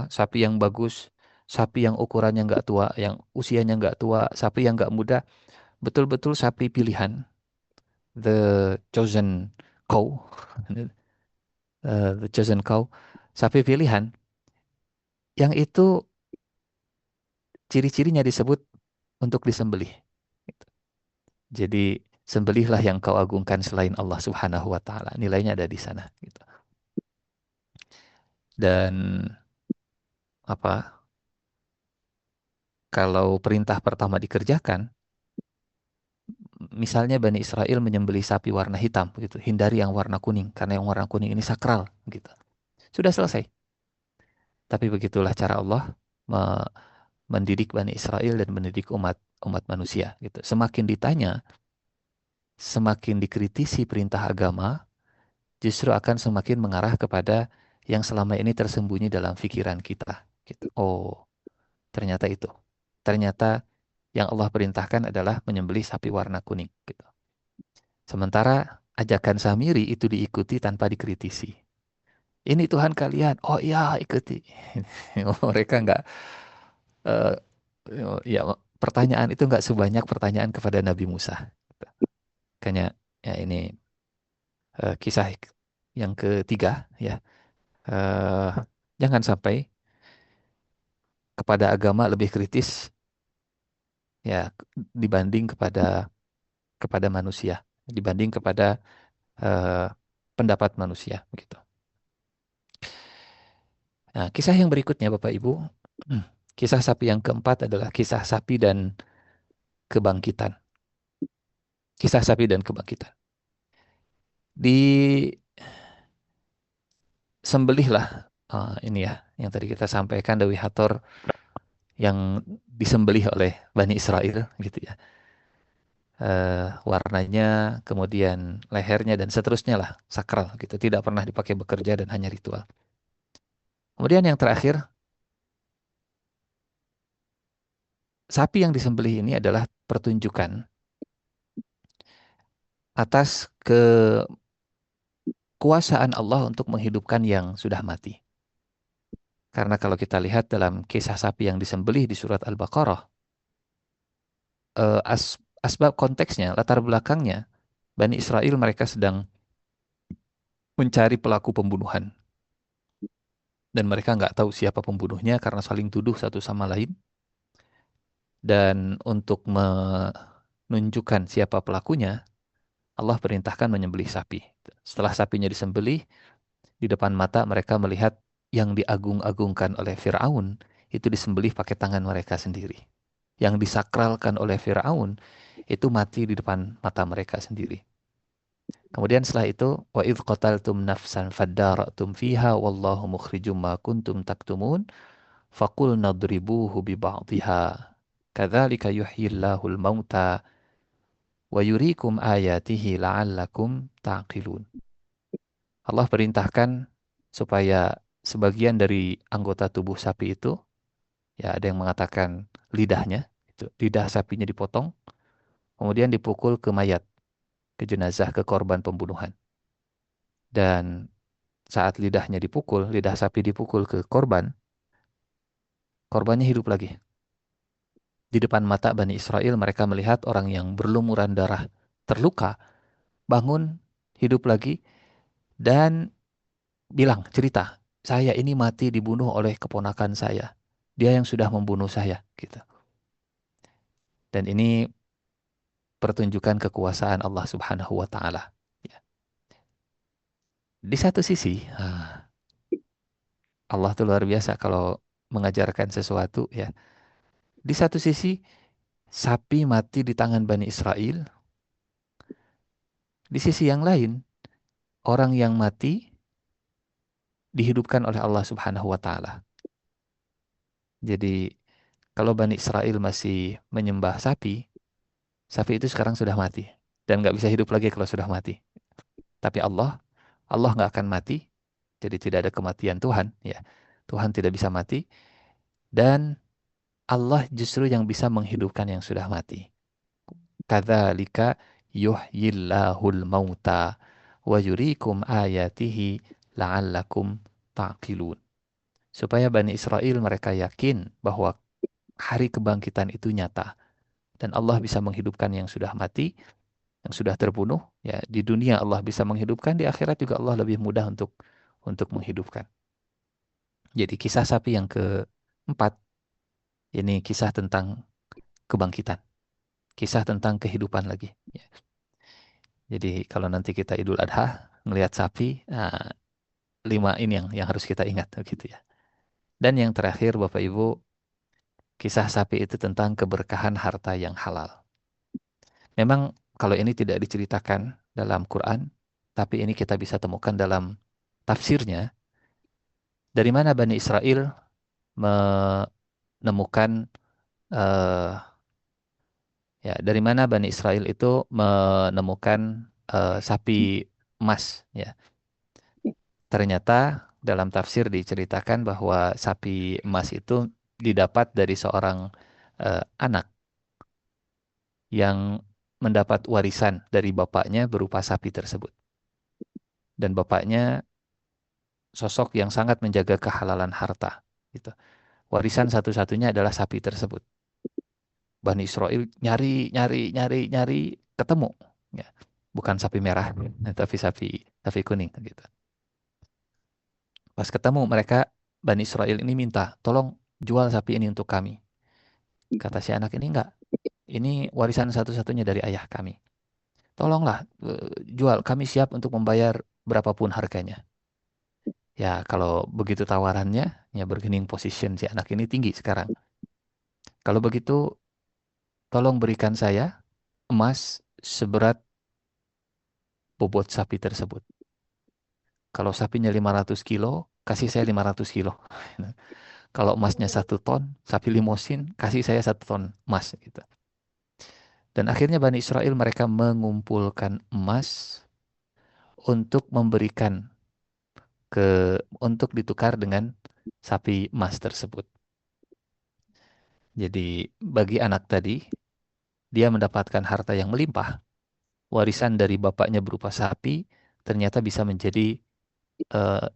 sapi yang bagus, sapi yang ukurannya nggak tua, yang usianya nggak tua, sapi yang nggak muda, betul-betul sapi pilihan the chosen cow, the chosen cow, sapi pilihan, yang itu ciri-cirinya disebut untuk disembelih. Jadi sembelihlah yang kau agungkan selain Allah Subhanahu wa taala. Nilainya ada di sana gitu. Dan apa? Kalau perintah pertama dikerjakan, misalnya Bani Israel menyembelih sapi warna hitam gitu, hindari yang warna kuning karena yang warna kuning ini sakral gitu. Sudah selesai. Tapi begitulah cara Allah mendidik Bani Israel dan mendidik umat manusia gitu. Semakin ditanya, semakin dikritisi perintah agama, justru akan semakin mengarah kepada yang selama ini tersembunyi dalam pikiran kita gitu. Oh, ternyata itu. Ternyata yang Allah perintahkan adalah menyembelih sapi warna kuning gitu. Sementara ajakan Samiri itu diikuti tanpa dikritisi. Ini Tuhan kalian. Oh iya, ikuti. Mereka nggak eh, ya pertanyaan itu nggak sebanyak pertanyaan kepada Nabi Musa. Kayaknya ya ini kisah yang ketiga ya. Eh, jangan sampai kepada agama lebih kritis ya dibanding kepada manusia, dibanding kepada eh, pendapat manusia begitu. Nah, kisah yang berikutnya Bapak Ibu, kisah sapi yang keempat adalah kisah sapi dan kebangkitan. Kisah sapi dan kebangkitan. Disembelihlah ini ya, yang tadi kita sampaikan Dewi Hathor yang disembelih oleh Bani Israel gitu ya. Warnanya, kemudian lehernya dan seterusnya lah, sakral gitu. Tidak pernah dipakai bekerja dan hanya ritual. Kemudian yang terakhir, sapi yang disembelih ini adalah pertunjukan atas kekuasaan Allah untuk menghidupkan yang sudah mati. Karena kalau kita lihat dalam kisah sapi yang disembelih di surat Al-Baqarah, asbab konteksnya, latar belakangnya, Bani Israel mereka sedang mencari pelaku pembunuhan. Dan mereka nggak tahu siapa pembunuhnya karena saling tuduh satu sama lain. Dan untuk menunjukkan siapa pelakunya, Allah perintahkan menyembelih sapi. Setelah sapinya disembelih, di depan mata mereka melihat yang diagung-agungkan oleh Fir'aun itu disembelih pakai tangan mereka sendiri. Yang disakralkan oleh Fir'aun itu mati di depan mata mereka sendiri. Kemudian setelah itu, wa idh qataltum nafsan faddaratum fiha wallahu mukhrijum ma kuntum taktumun faqul nadribuhu bi ba'dihha kadzalika yuhyillahul mauta wa yuriikum ayatihi la'allakum taqilun. Allah perintahkan supaya sebagian dari anggota tubuh sapi itu, ya ada yang mengatakan lidahnya, itu, lidah sapinya dipotong, kemudian dipukul ke mayat, ke jenazah, ke korban pembunuhan. Dan saat lidahnya dipukul, lidah sapi dipukul ke korban, korbannya hidup lagi. Di depan mata Bani Israel mereka melihat orang yang berlumuran darah terluka, bangun, hidup lagi, dan bilang, cerita, saya ini mati dibunuh oleh keponakan saya. Dia yang sudah membunuh saya. Gitu. Dan ini pertunjukan kekuasaan Allah Subhanahu wa Ta'ala. Ya. Di satu sisi, Allah tuh luar biasa kalau mengajarkan sesuatu ya. Di satu sisi, sapi mati di tangan Bani Israel. Di sisi yang lain, orang yang mati dihidupkan oleh Allah Subhanahu wa Ta'ala. Jadi, kalau Bani Israel masih menyembah sapi, sapi itu sekarang sudah mati dan nggak bisa hidup lagi kalau sudah mati. Tapi Allah nggak akan mati, jadi tidak ada kematian Tuhan. Ya, Tuhan tidak bisa mati dan Allah justru yang bisa menghidupkan yang sudah mati. Kadzalika yuhyillahul mauta wa yuriikum ayatihi la'allakum taqilun. Supaya Bani Israel mereka yakin bahwa hari kebangkitan itu nyata dan Allah bisa menghidupkan yang sudah mati yang sudah terbunuh, ya di dunia Allah bisa menghidupkan, di akhirat juga Allah lebih mudah untuk menghidupkan. Jadi kisah sapi yang keempat, ini kisah tentang kebangkitan, kisah tentang kehidupan lagi. Ya. Jadi kalau nanti kita Idul Adha melihat sapi, nah, 5 ini yang harus kita ingat, gitu ya. Dan yang terakhir, Bapak Ibu, kisah sapi itu tentang keberkahan harta yang halal. Memang kalau ini tidak diceritakan dalam Quran, tapi ini kita bisa temukan dalam tafsirnya. Dari mana Bani Israel menemukan eh, ya dari mana Bani Israel itu menemukan sapi emas, ya. Ternyata dalam tafsir diceritakan bahwa sapi emas itu didapat dari seorang anak yang mendapat warisan dari bapaknya berupa sapi tersebut. Dan bapaknya sosok yang sangat menjaga kehalalan harta. Gitu. Warisan satu-satunya adalah sapi tersebut. Bani Israel nyari, ketemu. Ya. Bukan sapi merah, tapi sapi kuning. Gitu. Pas ketemu mereka, Bani Israel ini minta, tolong jual sapi ini untuk kami. Kata si anak ini, enggak. Ini warisan satu-satunya dari ayah kami. Tolonglah jual, kami siap untuk membayar berapapun harganya. Ya kalau begitu tawarannya, ya bargaining position si anak ini tinggi sekarang. Kalau begitu, tolong berikan saya emas seberat bobot sapi tersebut. Kalau sapinya 500 kilo, kasih saya 500 kilo. Kalau emasnya 1 ton, sapi limosin, kasih saya 1 ton emas. Gitu. Dan akhirnya Bani Israel mereka mengumpulkan emas untuk memberikan untuk ditukar dengan sapi emas tersebut. Jadi bagi anak tadi, dia mendapatkan harta yang melimpah. Warisan dari bapaknya berupa sapi ternyata bisa menjadi eh,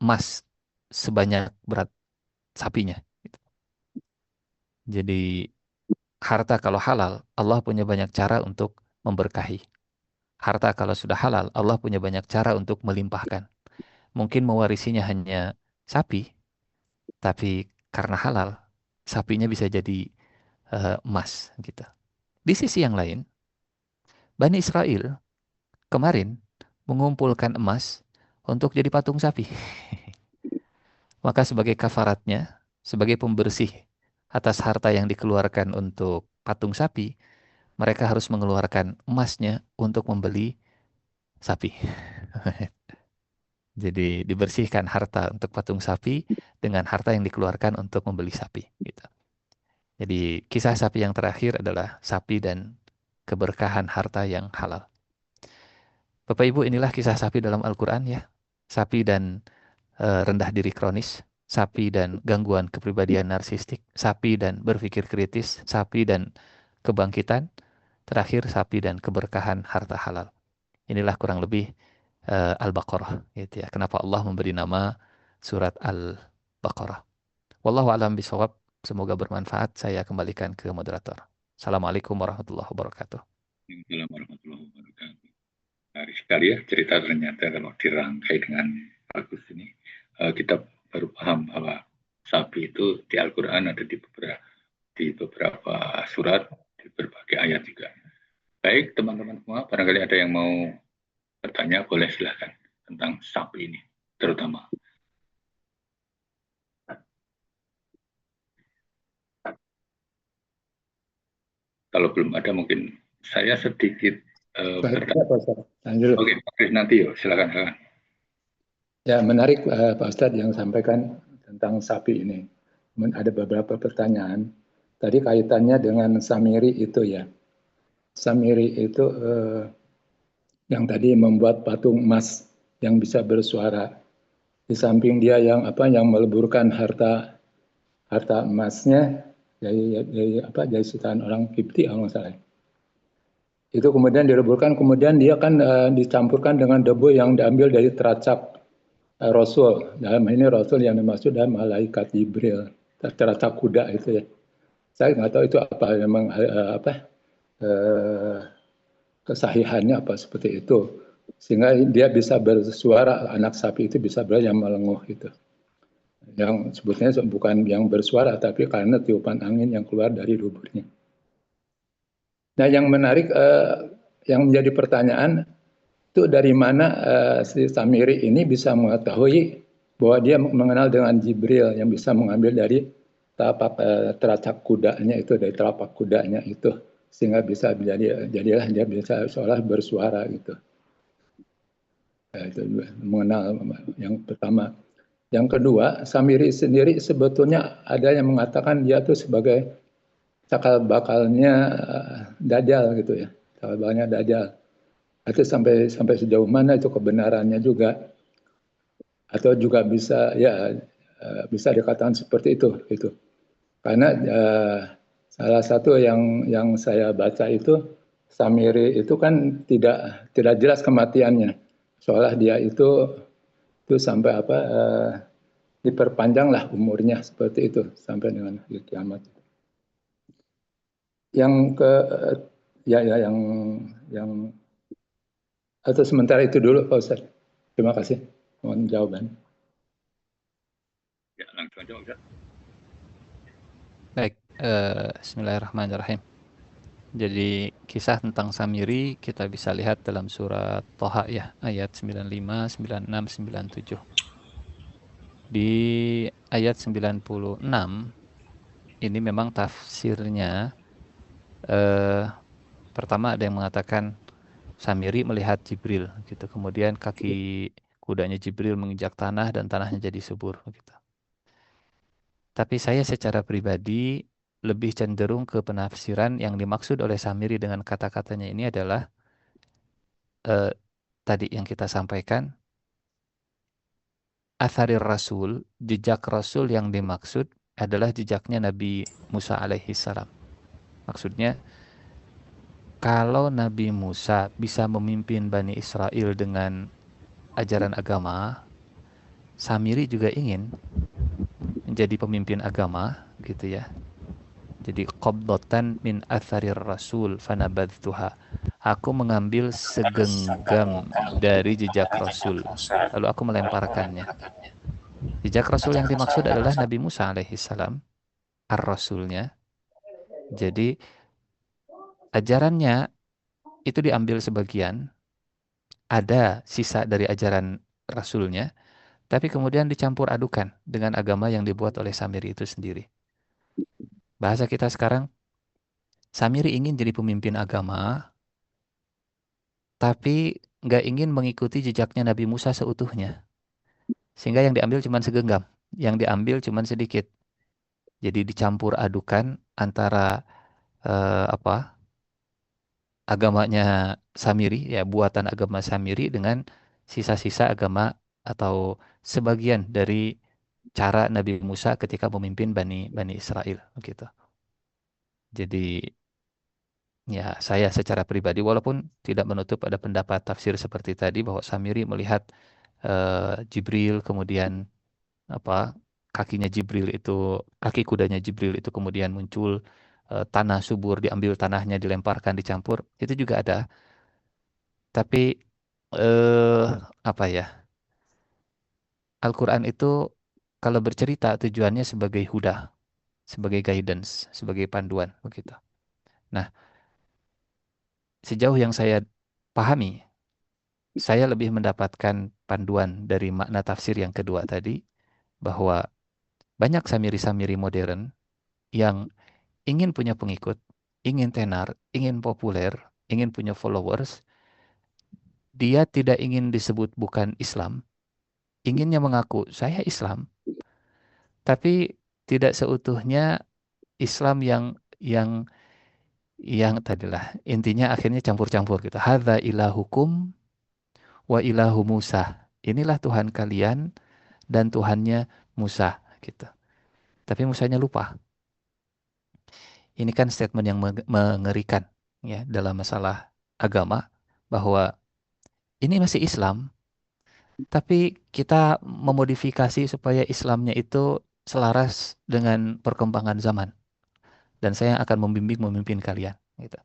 emas sebanyak berat sapinya. Jadi harta kalau halal, Allah punya banyak cara untuk memberkahi. Harta kalau sudah halal, Allah punya banyak cara untuk melimpahkan. Mungkin mewarisinya hanya sapi, tapi karena halal, sapinya bisa jadi emas gitu. Di sisi yang lain, Bani Israel kemarin mengumpulkan emas untuk jadi patung sapi. Maka sebagai kafaratnya, sebagai pembersih atas harta yang dikeluarkan untuk patung sapi, mereka harus mengeluarkan emasnya untuk membeli sapi. Jadi dibersihkan harta untuk patung sapi dengan harta yang dikeluarkan untuk membeli sapi. Gitu. Jadi kisah sapi yang terakhir adalah sapi dan keberkahan harta yang halal. Bapak Ibu, inilah kisah sapi dalam Al-Quran ya. Sapi dan rendah diri kronis, sapi dan gangguan kepribadian narsistik, sapi dan berpikir kritis, sapi dan kebangkitan, terakhir sapi dan keberkahan harta halal. Inilah kurang lebih Al-Baqarah gitu ya. Kenapa Allah memberi nama surat Al-Baqarah. Wallahu a'lam bishawab. Semoga bermanfaat. Saya kembalikan ke moderator. Assalamualaikum warahmatullahi wabarakatuh. Waalaikumsalam warahmatullahi wabarakatuh. Menarik sekali ya cerita, ternyata kalau dirangkai dengan bagus ini kita baru paham bahwa sapi itu di Al-Quran ada di beberapa surat, di berbagai ayat juga. Baik teman-teman semua, barangkali ada yang mau bertanya, boleh silahkan tentang sapi ini terutama. Kalau belum ada mungkin saya sedikit bertanya. Oke, nanti yuk, silakan. Ya, menarik Pak Ustadz yang sampaikan tentang sapi ini. Ada beberapa pertanyaan. Tadi kaitannya dengan Samiri itu ya. Samiri itu yang tadi membuat patung emas yang bisa bersuara. Di samping dia yang meleburkan harta emasnya dari sitaan orang Kipti kalau nggak salah. Itu kemudian dileburkan, kemudian dia kan dicampurkan dengan debu yang diambil dari teracap Rasul. Dalam ini Rasul yang dimaksud adalah malaikat Jibril, teracap kuda itu ya. Saya nggak tahu itu apa memang kesahihannya apa seperti itu, sehingga dia bisa bersuara, anak sapi itu bisa yang melenguh gitu. Yang sebetulnya bukan yang bersuara, tapi karena tiupan angin yang keluar dari luburnya. Nah, yang menarik, yang menjadi pertanyaan, itu dari mana si Samiri ini bisa mengetahui bahwa dia mengenal dengan Jibril yang bisa mengambil dari telapak kudanya itu, dari telapak kudanya itu, sehingga bisa jadilah dia bisa seolah bersuara gitu. Itu mengenal yang pertama. Yang kedua, Samiri sendiri sebetulnya ada yang mengatakan dia tuh sebagai cakal bakalnya Dajjal gitu ya, cakal bakalnya Dajjal. Itu sampai sejauh mana itu kebenarannya juga, atau juga bisa bisa dikatakan seperti itu. Karena salah satu yang saya baca itu, Samiri itu kan tidak jelas kematiannya, seolah dia itu sampai diperpanjang lah umurnya seperti itu sampai dengan hari kiamat. Yang yang atau sementara itu dulu Pak Ustaz. Terima kasih. Mohon jawaban. Ya, langsung aja Ustaz. Baik, bismillahirrahmanirrahim. Jadi kisah tentang Samiri kita bisa lihat dalam surat Thaha ya, ayat 95, 96, 97. Di ayat 96 ini memang tafsirnya pertama ada yang mengatakan Samiri melihat Jibril gitu. Kemudian kaki kudanya Jibril menginjak tanah dan tanahnya jadi subur gitu. Tapi saya secara pribadi lebih cenderung ke penafsiran yang dimaksud oleh Samiri dengan kata-katanya ini adalah tadi yang kita sampaikan, atharir Rasul, jejak Rasul yang dimaksud adalah jejaknya Nabi Musa alaihi salam. Maksudnya, kalau Nabi Musa bisa memimpin Bani Israel dengan ajaran agama, Samiri juga ingin menjadi pemimpin agama, gitu ya. Jadi qabdatan min atharir Rasul fanabadtuha. Aku mengambil segenggam dari jejak Rasul, lalu aku melemparkannya. Jejak Rasul yang dimaksud adalah Nabi Musa alaihissalam, ar-Rasulnya. Jadi ajarannya itu diambil sebagian, ada sisa dari ajaran Rasulnya, tapi kemudian dicampur adukan dengan agama yang dibuat oleh Samiri itu sendiri. Bahasa kita sekarang, Samiri ingin jadi pemimpin agama, tapi nggak ingin mengikuti jejaknya Nabi Musa seutuhnya. Sehingga yang diambil cuma segenggam, yang diambil cuma sedikit. Jadi dicampur adukan antara agamanya Samiri, ya buatan agama Samiri dengan sisa-sisa agama atau sebagian dari cara Nabi Musa ketika memimpin Bani Israel, gitu. Jadi ya saya secara pribadi walaupun tidak menutup ada pendapat tafsir seperti tadi bahwa Samiri melihat Jibril, kemudian kaki kudanya Jibril itu kemudian muncul tanah subur, diambil tanahnya, dilemparkan, dicampur, itu juga ada. Tapi Al-Quran itu kalau bercerita tujuannya sebagai huda, sebagai guidance, sebagai panduan begitu. Nah, sejauh yang saya pahami, saya lebih mendapatkan panduan dari makna tafsir yang kedua tadi, bahwa banyak samiri-samiri modern yang ingin punya pengikut, ingin tenar, ingin populer, ingin punya followers. Dia tidak ingin disebut bukan Islam, inginnya mengaku saya Islam, tapi tidak seutuhnya Islam yang tadilah intinya akhirnya campur-campur gitu. Hadza ilahukum wa ilahu Musa. Inilah Tuhan kalian dan Tuhannya Musa gitu. Tapi Musanya lupa. Ini kan statement yang mengerikan ya dalam masalah agama, bahwa ini masih Islam, tapi kita memodifikasi supaya Islamnya itu selaras dengan perkembangan zaman. Dan saya akan membimbing memimpin kalian. Gitu.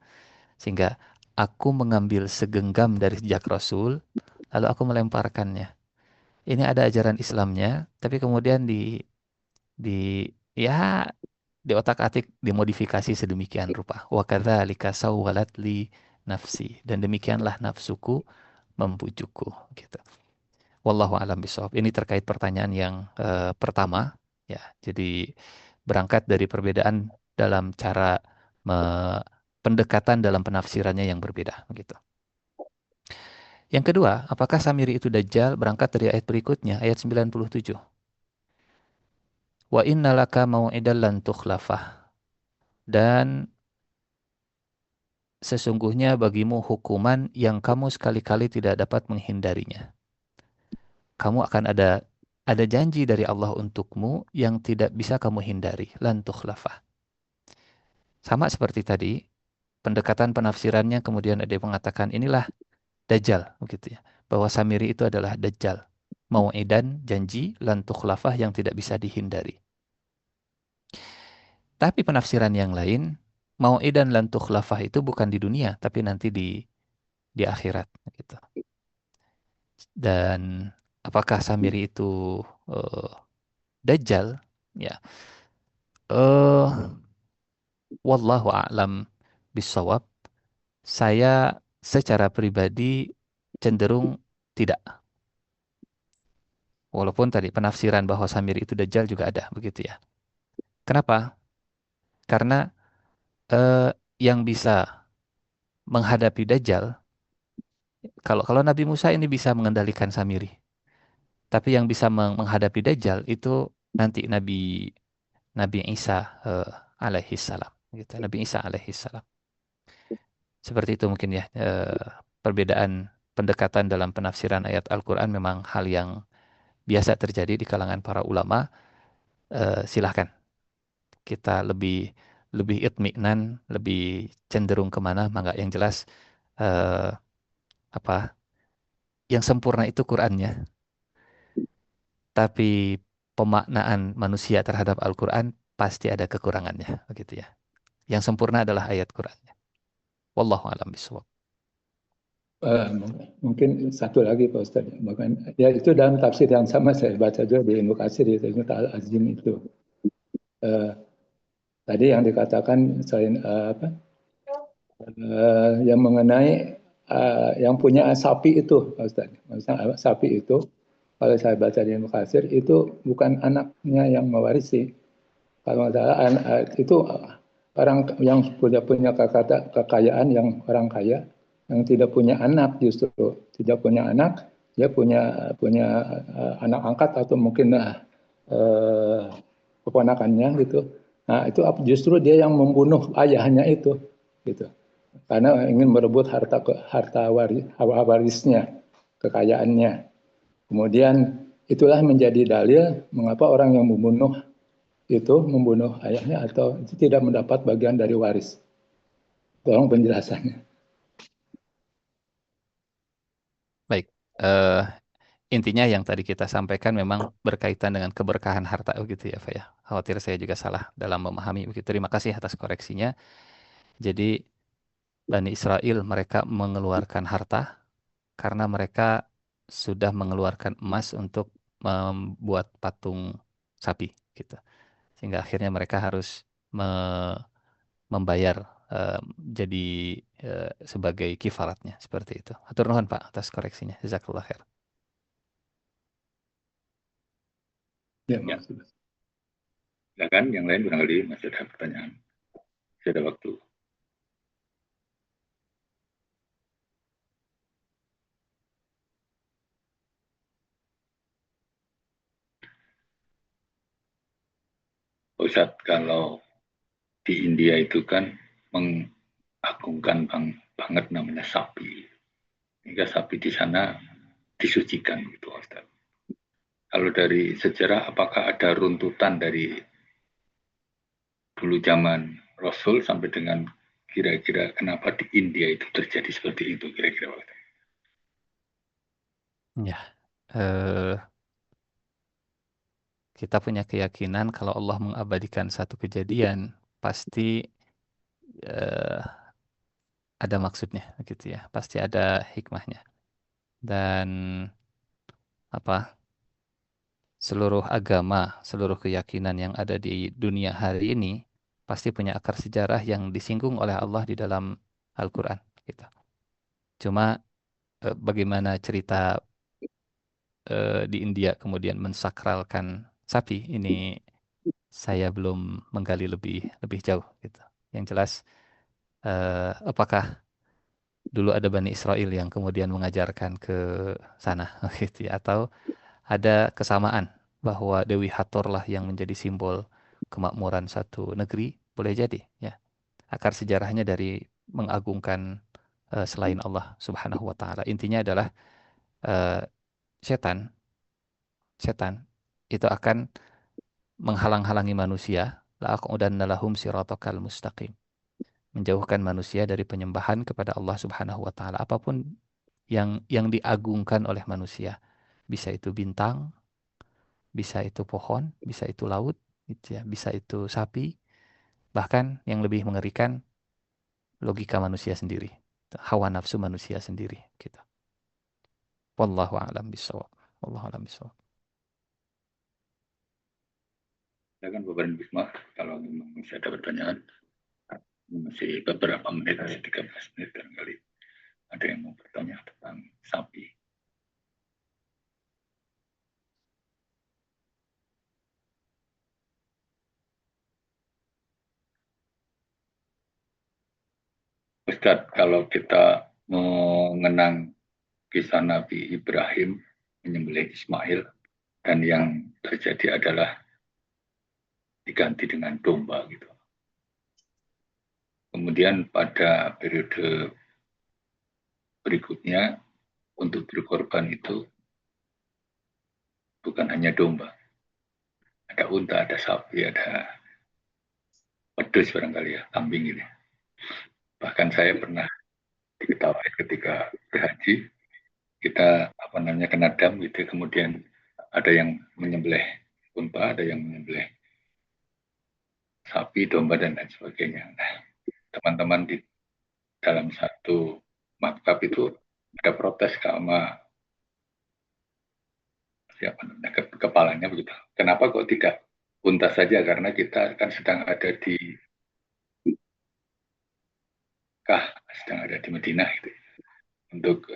Sehingga aku mengambil segenggam dari jejak Rasul, lalu aku melemparkannya. Ini ada ajaran Islamnya, tapi kemudian di ya di otak-atik dimodifikasi sedemikian rupa. Wa kadzalika sawwalat li nafsi, dan demikianlah nafsuku membujukku gitu. Wallahu alam bishawab. Ini terkait pertanyaan yang pertama ya. Jadi berangkat dari perbedaan dalam cara pendekatan dalam penafsirannya yang berbeda begitu. Yang kedua, apakah Samiri itu Dajjal? Berangkat dari ayat berikutnya, ayat 97. Wa innalaka mau'idan lan tukhlafah. Dan sesungguhnya bagimu hukuman yang kamu sekali-kali tidak dapat menghindarinya. Kamu akan ada janji dari Allah untukmu yang tidak bisa kamu hindari. Lan tukhlafah. Sama seperti tadi, pendekatan penafsirannya kemudian ada yang mengatakan inilah Dajjal, begitu ya. Bahwa Samiri itu adalah Dajjal. Mau'idan, janji, lan tukhlafah yang tidak bisa dihindari. Tapi penafsiran yang lain, mau'idan lan tukhlafah itu bukan di dunia, tapi nanti di akhirat gitu. Dan apakah Samiri itu Dajjal? Ya. Wallahu a'lam bishawab. Saya secara pribadi cenderung tidak. Walaupun tadi penafsiran bahwa Samiri itu Dajjal juga ada, begitu ya. Kenapa? Karena yang bisa menghadapi Dajjal, kalau Nabi Musa ini bisa mengendalikan Samiri, tapi yang bisa menghadapi Dajjal itu nanti Nabi Isa alaihi salam, gitu. Nabi Isa alaihi salam. Seperti itu mungkin ya, perbedaan pendekatan dalam penafsiran ayat Al-Quran memang hal yang biasa terjadi di kalangan para ulama. Silahkan kita lebih itminan, lebih cenderung kemana, maka yang jelas yang sempurna itu Qurannya, tapi pemaknaan manusia terhadap Al-Quran pasti ada kekurangannya, begitu ya. Yang sempurna adalah ayat Qurannya. Wallahu a'lam bishawab. Mungkin satu lagi Pak Ustaz, bahkan ya itu dalam tafsir yang sama saya baca juga di Ibnu Katsir di Al-Azim itu. Tadi yang dikatakan selain yang mengenai yang punya sapi itu Pak Ustaz. Maksudnya sapi itu kalau saya baca di Ibnu Katsir itu bukan anaknya yang mewarisi. Kalau salah itu orang yang punya kekayaan, yang orang kaya yang tidak punya anak, justru tidak punya anak, dia punya anak angkat atau mungkin keponakannya gitu. Nah itu justru dia yang membunuh ayahnya itu, gitu. Karena ingin merebut harta warisnya, kekayaannya. Kemudian itulah menjadi dalil mengapa orang yang membunuh ayahnya atau itu tidak mendapat bagian dari waris. Tolong penjelasannya. Baik, intinya yang tadi kita sampaikan memang berkaitan dengan keberkahan harta gitu ya, Pak ya. Khawatir saya juga salah dalam memahami begitu. Terima kasih atas koreksinya. Jadi Bani Israel mereka mengeluarkan harta karena mereka sudah mengeluarkan emas untuk membuat patung sapi gitu. Sehingga akhirnya mereka harus membayar jadi sebagai kifaratnya seperti itu. Hatur nuhun Pak atas koreksinya. Jazakallah khair. Ya, Ya. Silakan yang lain barangkali masih ada pertanyaan. Masih ada waktu. Ustadz, kalau di India itu kan mengagungkan banget namanya sapi. Hingga sapi di sana disucikan gitu Ustadz. Kalau dari sejarah apakah ada runtutan dari dulu zaman Rasul sampai dengan kira-kira kenapa di India itu terjadi seperti itu kira-kira Ustadz? Ya, kita punya keyakinan kalau Allah mengabadikan satu kejadian, pasti ada maksudnya gitu ya, pasti ada hikmahnya. Dan apa, seluruh agama, seluruh keyakinan yang ada di dunia hari ini pasti punya akar sejarah yang disinggung oleh Allah di dalam Al-Quran gitu. Cuma bagaimana cerita di India kemudian mensakralkan sapi ini, saya belum menggali lebih lebih jauh gitu. Yang jelas apakah dulu ada Bani Israel yang kemudian mengajarkan ke sana gitu ya, atau ada kesamaan bahwa Dewi Hathor lah yang menjadi simbol kemakmuran satu negeri, boleh jadi ya. Akar sejarahnya dari mengagungkan selain Allah Subhanahu wa taala. Intinya adalah eh, setan setan itu akan menghalang-halangi manusia, la'aqudanna lahum siratakal mustaqim, menjauhkan manusia dari penyembahan kepada Allah Subhanahu wa taala, apapun yang diagungkan oleh manusia. Bisa itu bintang, bisa itu pohon, bisa itu laut, gitu ya, bisa itu sapi, bahkan yang lebih mengerikan logika manusia sendiri, hawa nafsu manusia sendiri gitu. Wallahu a'lam bishawab. Wallahu a'lam bishawab. Silakan Bapak dan Bisma, kalau memang masih ada pertanyaan, masih beberapa menit, masih 13 menit barangkali ada yang mau bertanya tentang sapi. Ustadz, kalau kita mengenang kisah Nabi Ibrahim menyembelih Ismail, dan yang terjadi adalah diganti dengan domba gitu. Kemudian pada periode berikutnya untuk berkorban itu bukan hanya domba, ada unta, ada sapi, ada wedus barangkali ya, kambing ini. Bahkan saya pernah diketahui ketika berhaji, kita kena dam gitu, kemudian ada yang menyembelih unta, ada yang menyembelih sapi, domba, dan lain sebagainya. Nah, teman-teman di dalam satu maktab itu ada protes sama siapa namanya, kepalanya begitu. Kenapa kok tidak unta saja? Karena kita kan sedang ada di sedang ada di Madinah gitu, untuk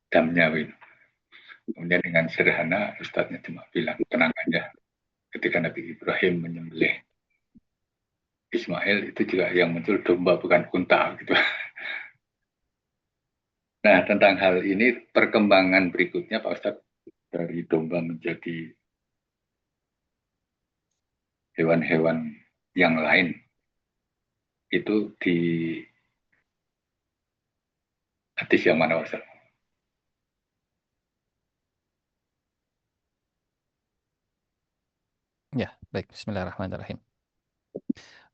damnya gitu. Kemudian dengan sederhana Ustadznya cuma bilang, tenang aja, ketika Nabi Ibrahim menyembelih Ismail itu juga yang muncul domba bukan unta gitu. Nah, tentang hal ini perkembangan berikutnya Pak Ustadz, dari domba menjadi hewan-hewan yang lain itu di hadis yang mana Pak Ustadz? Ya, baik. Bismillahirrahmanirrahim.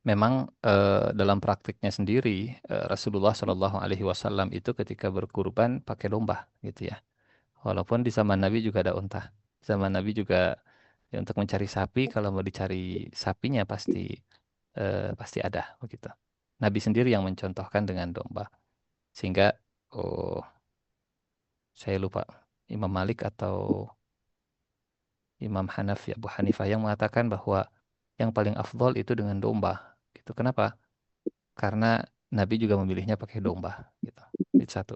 Memang dalam praktiknya sendiri Rasulullah Shallallahu Alaihi Wasallam itu ketika berkurban pakai domba, gitu ya. Walaupun di zaman Nabi juga ada unta. Zaman Nabi juga ya, untuk mencari sapi, kalau mau dicari sapinya pasti ada, begitu. Nabi sendiri yang mencontohkan dengan domba. Sehingga oh saya lupa Imam Malik atau Imam Hanafi, Abu Hanifah yang mengatakan bahwa yang paling afdol itu dengan domba. Gitu. Kenapa? Karena Nabi juga memilihnya pakai domba. Gitu. Itu satu.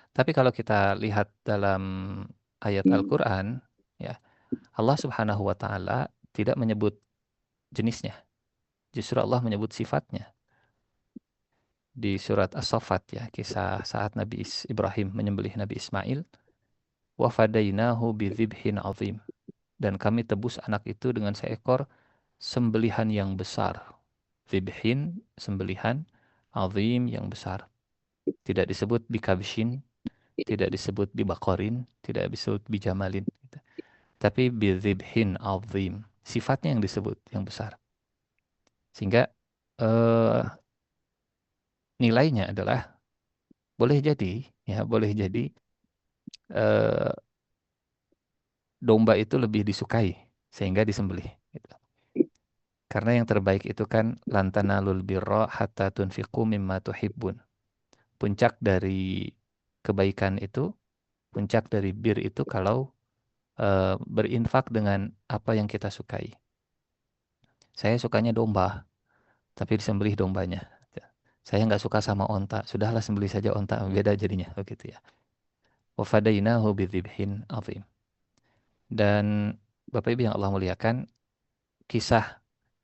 Tapi kalau kita lihat dalam ayat Al-Quran, ya, Allah Subhanahu wa Ta'ala tidak menyebut jenisnya. Justru Allah menyebut sifatnya. Di surat As-Saffat, ya, kisah saat Nabi Ibrahim menyembelih Nabi Ismail, wa fadainahu bidzibhin azim. Dan kami tebus anak itu dengan seekor sembelihan yang besar. Dzibhin, sembelihan, azim, yang besar. Tidak disebut bikabshin, tidak disebut bibakorin, tidak disebut bijamalin. Tapi bidzibhin azim. Sifatnya yang disebut, yang besar. Sehingga nilainya adalah boleh jadi eh, domba itu lebih disukai sehingga disembelih. Gitu. Karena yang terbaik itu kan lantanalul birra hatta tunfiqu mimma tuhibbun. Puncak dari kebaikan itu, puncak dari bir itu kalau berinfak dengan apa yang kita sukai. Saya sukanya domba, tapi disembelih dombanya. Saya nggak suka sama onta, sudahlah sembelih saja onta, beda jadinya begitu ya. Wa fadainahu bidzibhin azim. Dan Bapak Ibu yang Allah muliakan, kisah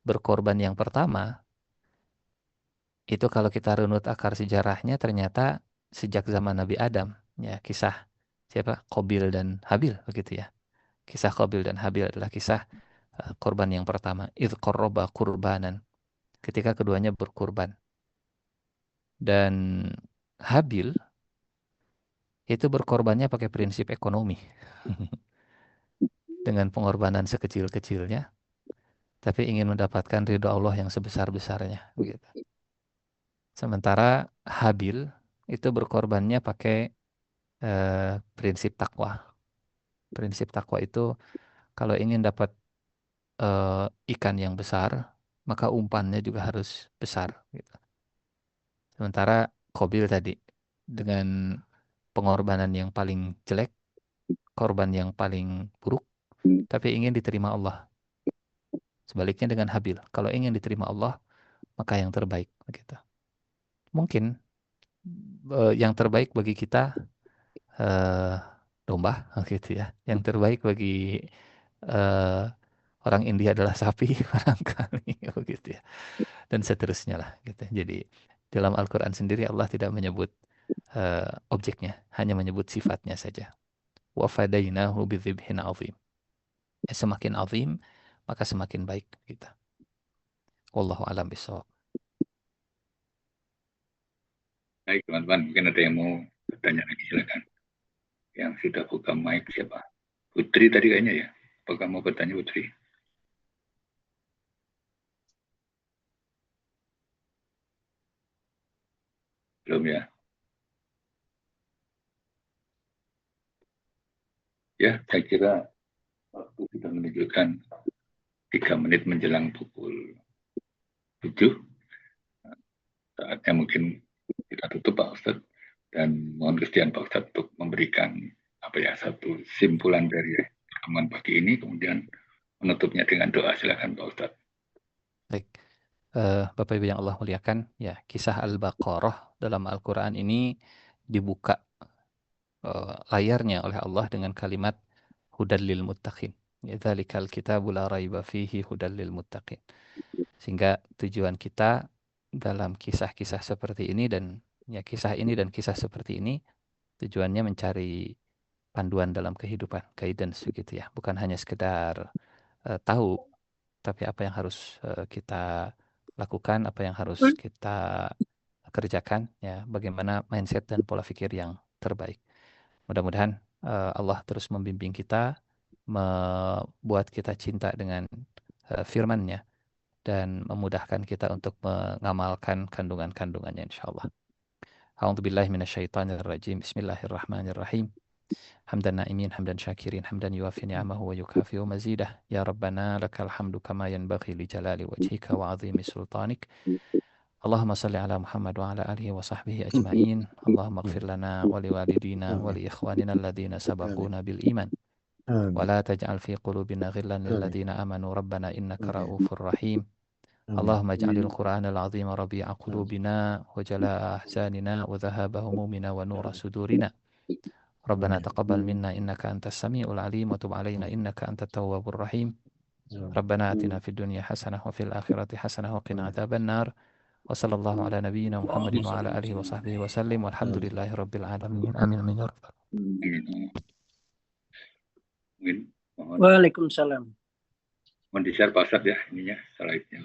berkorban yang pertama itu kalau kita runut akar sejarahnya ternyata sejak zaman Nabi Adam, ya, kisah siapa? Qabil dan Habil begitu ya. Kisah Qabil dan Habil adalah kisah korban yang pertama, idz qarraba qurbanan, ketika keduanya berkurban. Dan Habil itu berkorbannya pakai prinsip ekonomi. Dengan pengorbanan sekecil-kecilnya, tapi ingin mendapatkan ridho Allah yang sebesar-besarnya. Begitu. Sementara Habil itu berkorbannya pakai prinsip takwa. Prinsip takwa itu kalau ingin dapat ikan yang besar, maka umpannya juga harus besar. Gitu. Sementara Qabil tadi dengan pengorbanan yang paling jelek, korban yang paling buruk, tapi ingin diterima Allah. Sebaliknya dengan Habil, kalau ingin diterima Allah, maka yang terbaik. Begitu. Mungkin yang terbaik bagi kita domba, gitu ya. Yang terbaik bagi orang India adalah sapi, barangkali, begitu ya. Dan seterusnya lah. Gitu. Jadi dalam Al-Quran sendiri Allah tidak menyebut objeknya, hanya menyebut sifatnya saja. Wa fadainahu bidzibhin azim. Semakin azim, maka semakin baik kita. Wallahu a'lam bishawab. Baik teman-teman, mungkin ada yang mau bertanya lagi, silakan. Yang sudah buka mic siapa? Putri tadi kayaknya ya. Apakah mau bertanya Putri? Belum ya? Ya, saya kira waktu sudah menunjukkan 3 menit menjelang pukul 7. Saatnya mungkin kita tutup Pak Ustadz, dan mohon kesediaan Pak Ustadz untuk memberikan satu simpulan dari rekaman pagi ini, kemudian menutupnya dengan doa. Silakan Pak Ustadz. Baik, Bapak Ibu yang Allah muliakan, ya, kisah Al-Baqarah dalam Al-Quran ini dibuka layarnya oleh Allah dengan kalimat hudal lil muttaqin. Dzalikal kitabu la raiba fihi hudal lil muttaqin. Sehingga tujuan kita dalam kisah-kisah seperti ini dan ya kisah ini dan kisah seperti ini tujuannya mencari panduan dalam kehidupan, guidance begitu ya. Bukan hanya sekedar tahu, tapi apa yang harus kita lakukan, apa yang harus kita kerjakan, ya, bagaimana mindset dan pola pikir yang terbaik. Mudah-mudahan Allah terus membimbing kita, membuat kita cinta dengan firman-Nya, dan memudahkan kita untuk mengamalkan kandungan-kandungannya insyaallah. A'udzubillahi minasyaitonirrajim. Bismillahirrahmanirrahim. Hamdan na'imin, hamdan syakirin, hamdan yuafi ni'amahu wa yukafi'u mazidah. Ya Rabbana lakal hamdu kama yanbaghi li jalali wajhika wa 'azimi sultanik. Allahumma salli ala Muhammad wa ala alihi wa sahbihi ajma'in. Allahumma ighfir lana wa liwalidina wa li ikhwanina alladhina sabaquna bil iman. Wa la taj'al fi qulubina ghillan lil ladzina amanu rabbana innaka ra'ufur rahim. اللهم اجعل القرآن العظيم ربيع قلوبنا وجلاء أحزاننا وذهاب همومنا ونور صدورنا ربنا تقبل منا إنك أنت السميع العليم وتب علينا إنك أنت التواب الرحيم ربنا آتنا في الدنيا حسنة وفي الآخرة حسنة وقنا عذاب النار وصلى الله على نبينا محمد وعلى آله وصحبه وسلم والحمد لله رب العالمين آمين آمين يا رب. Mungkin mohon Waalaikumsalam. di-share Pak Ustadz ya ininya, slide-nya.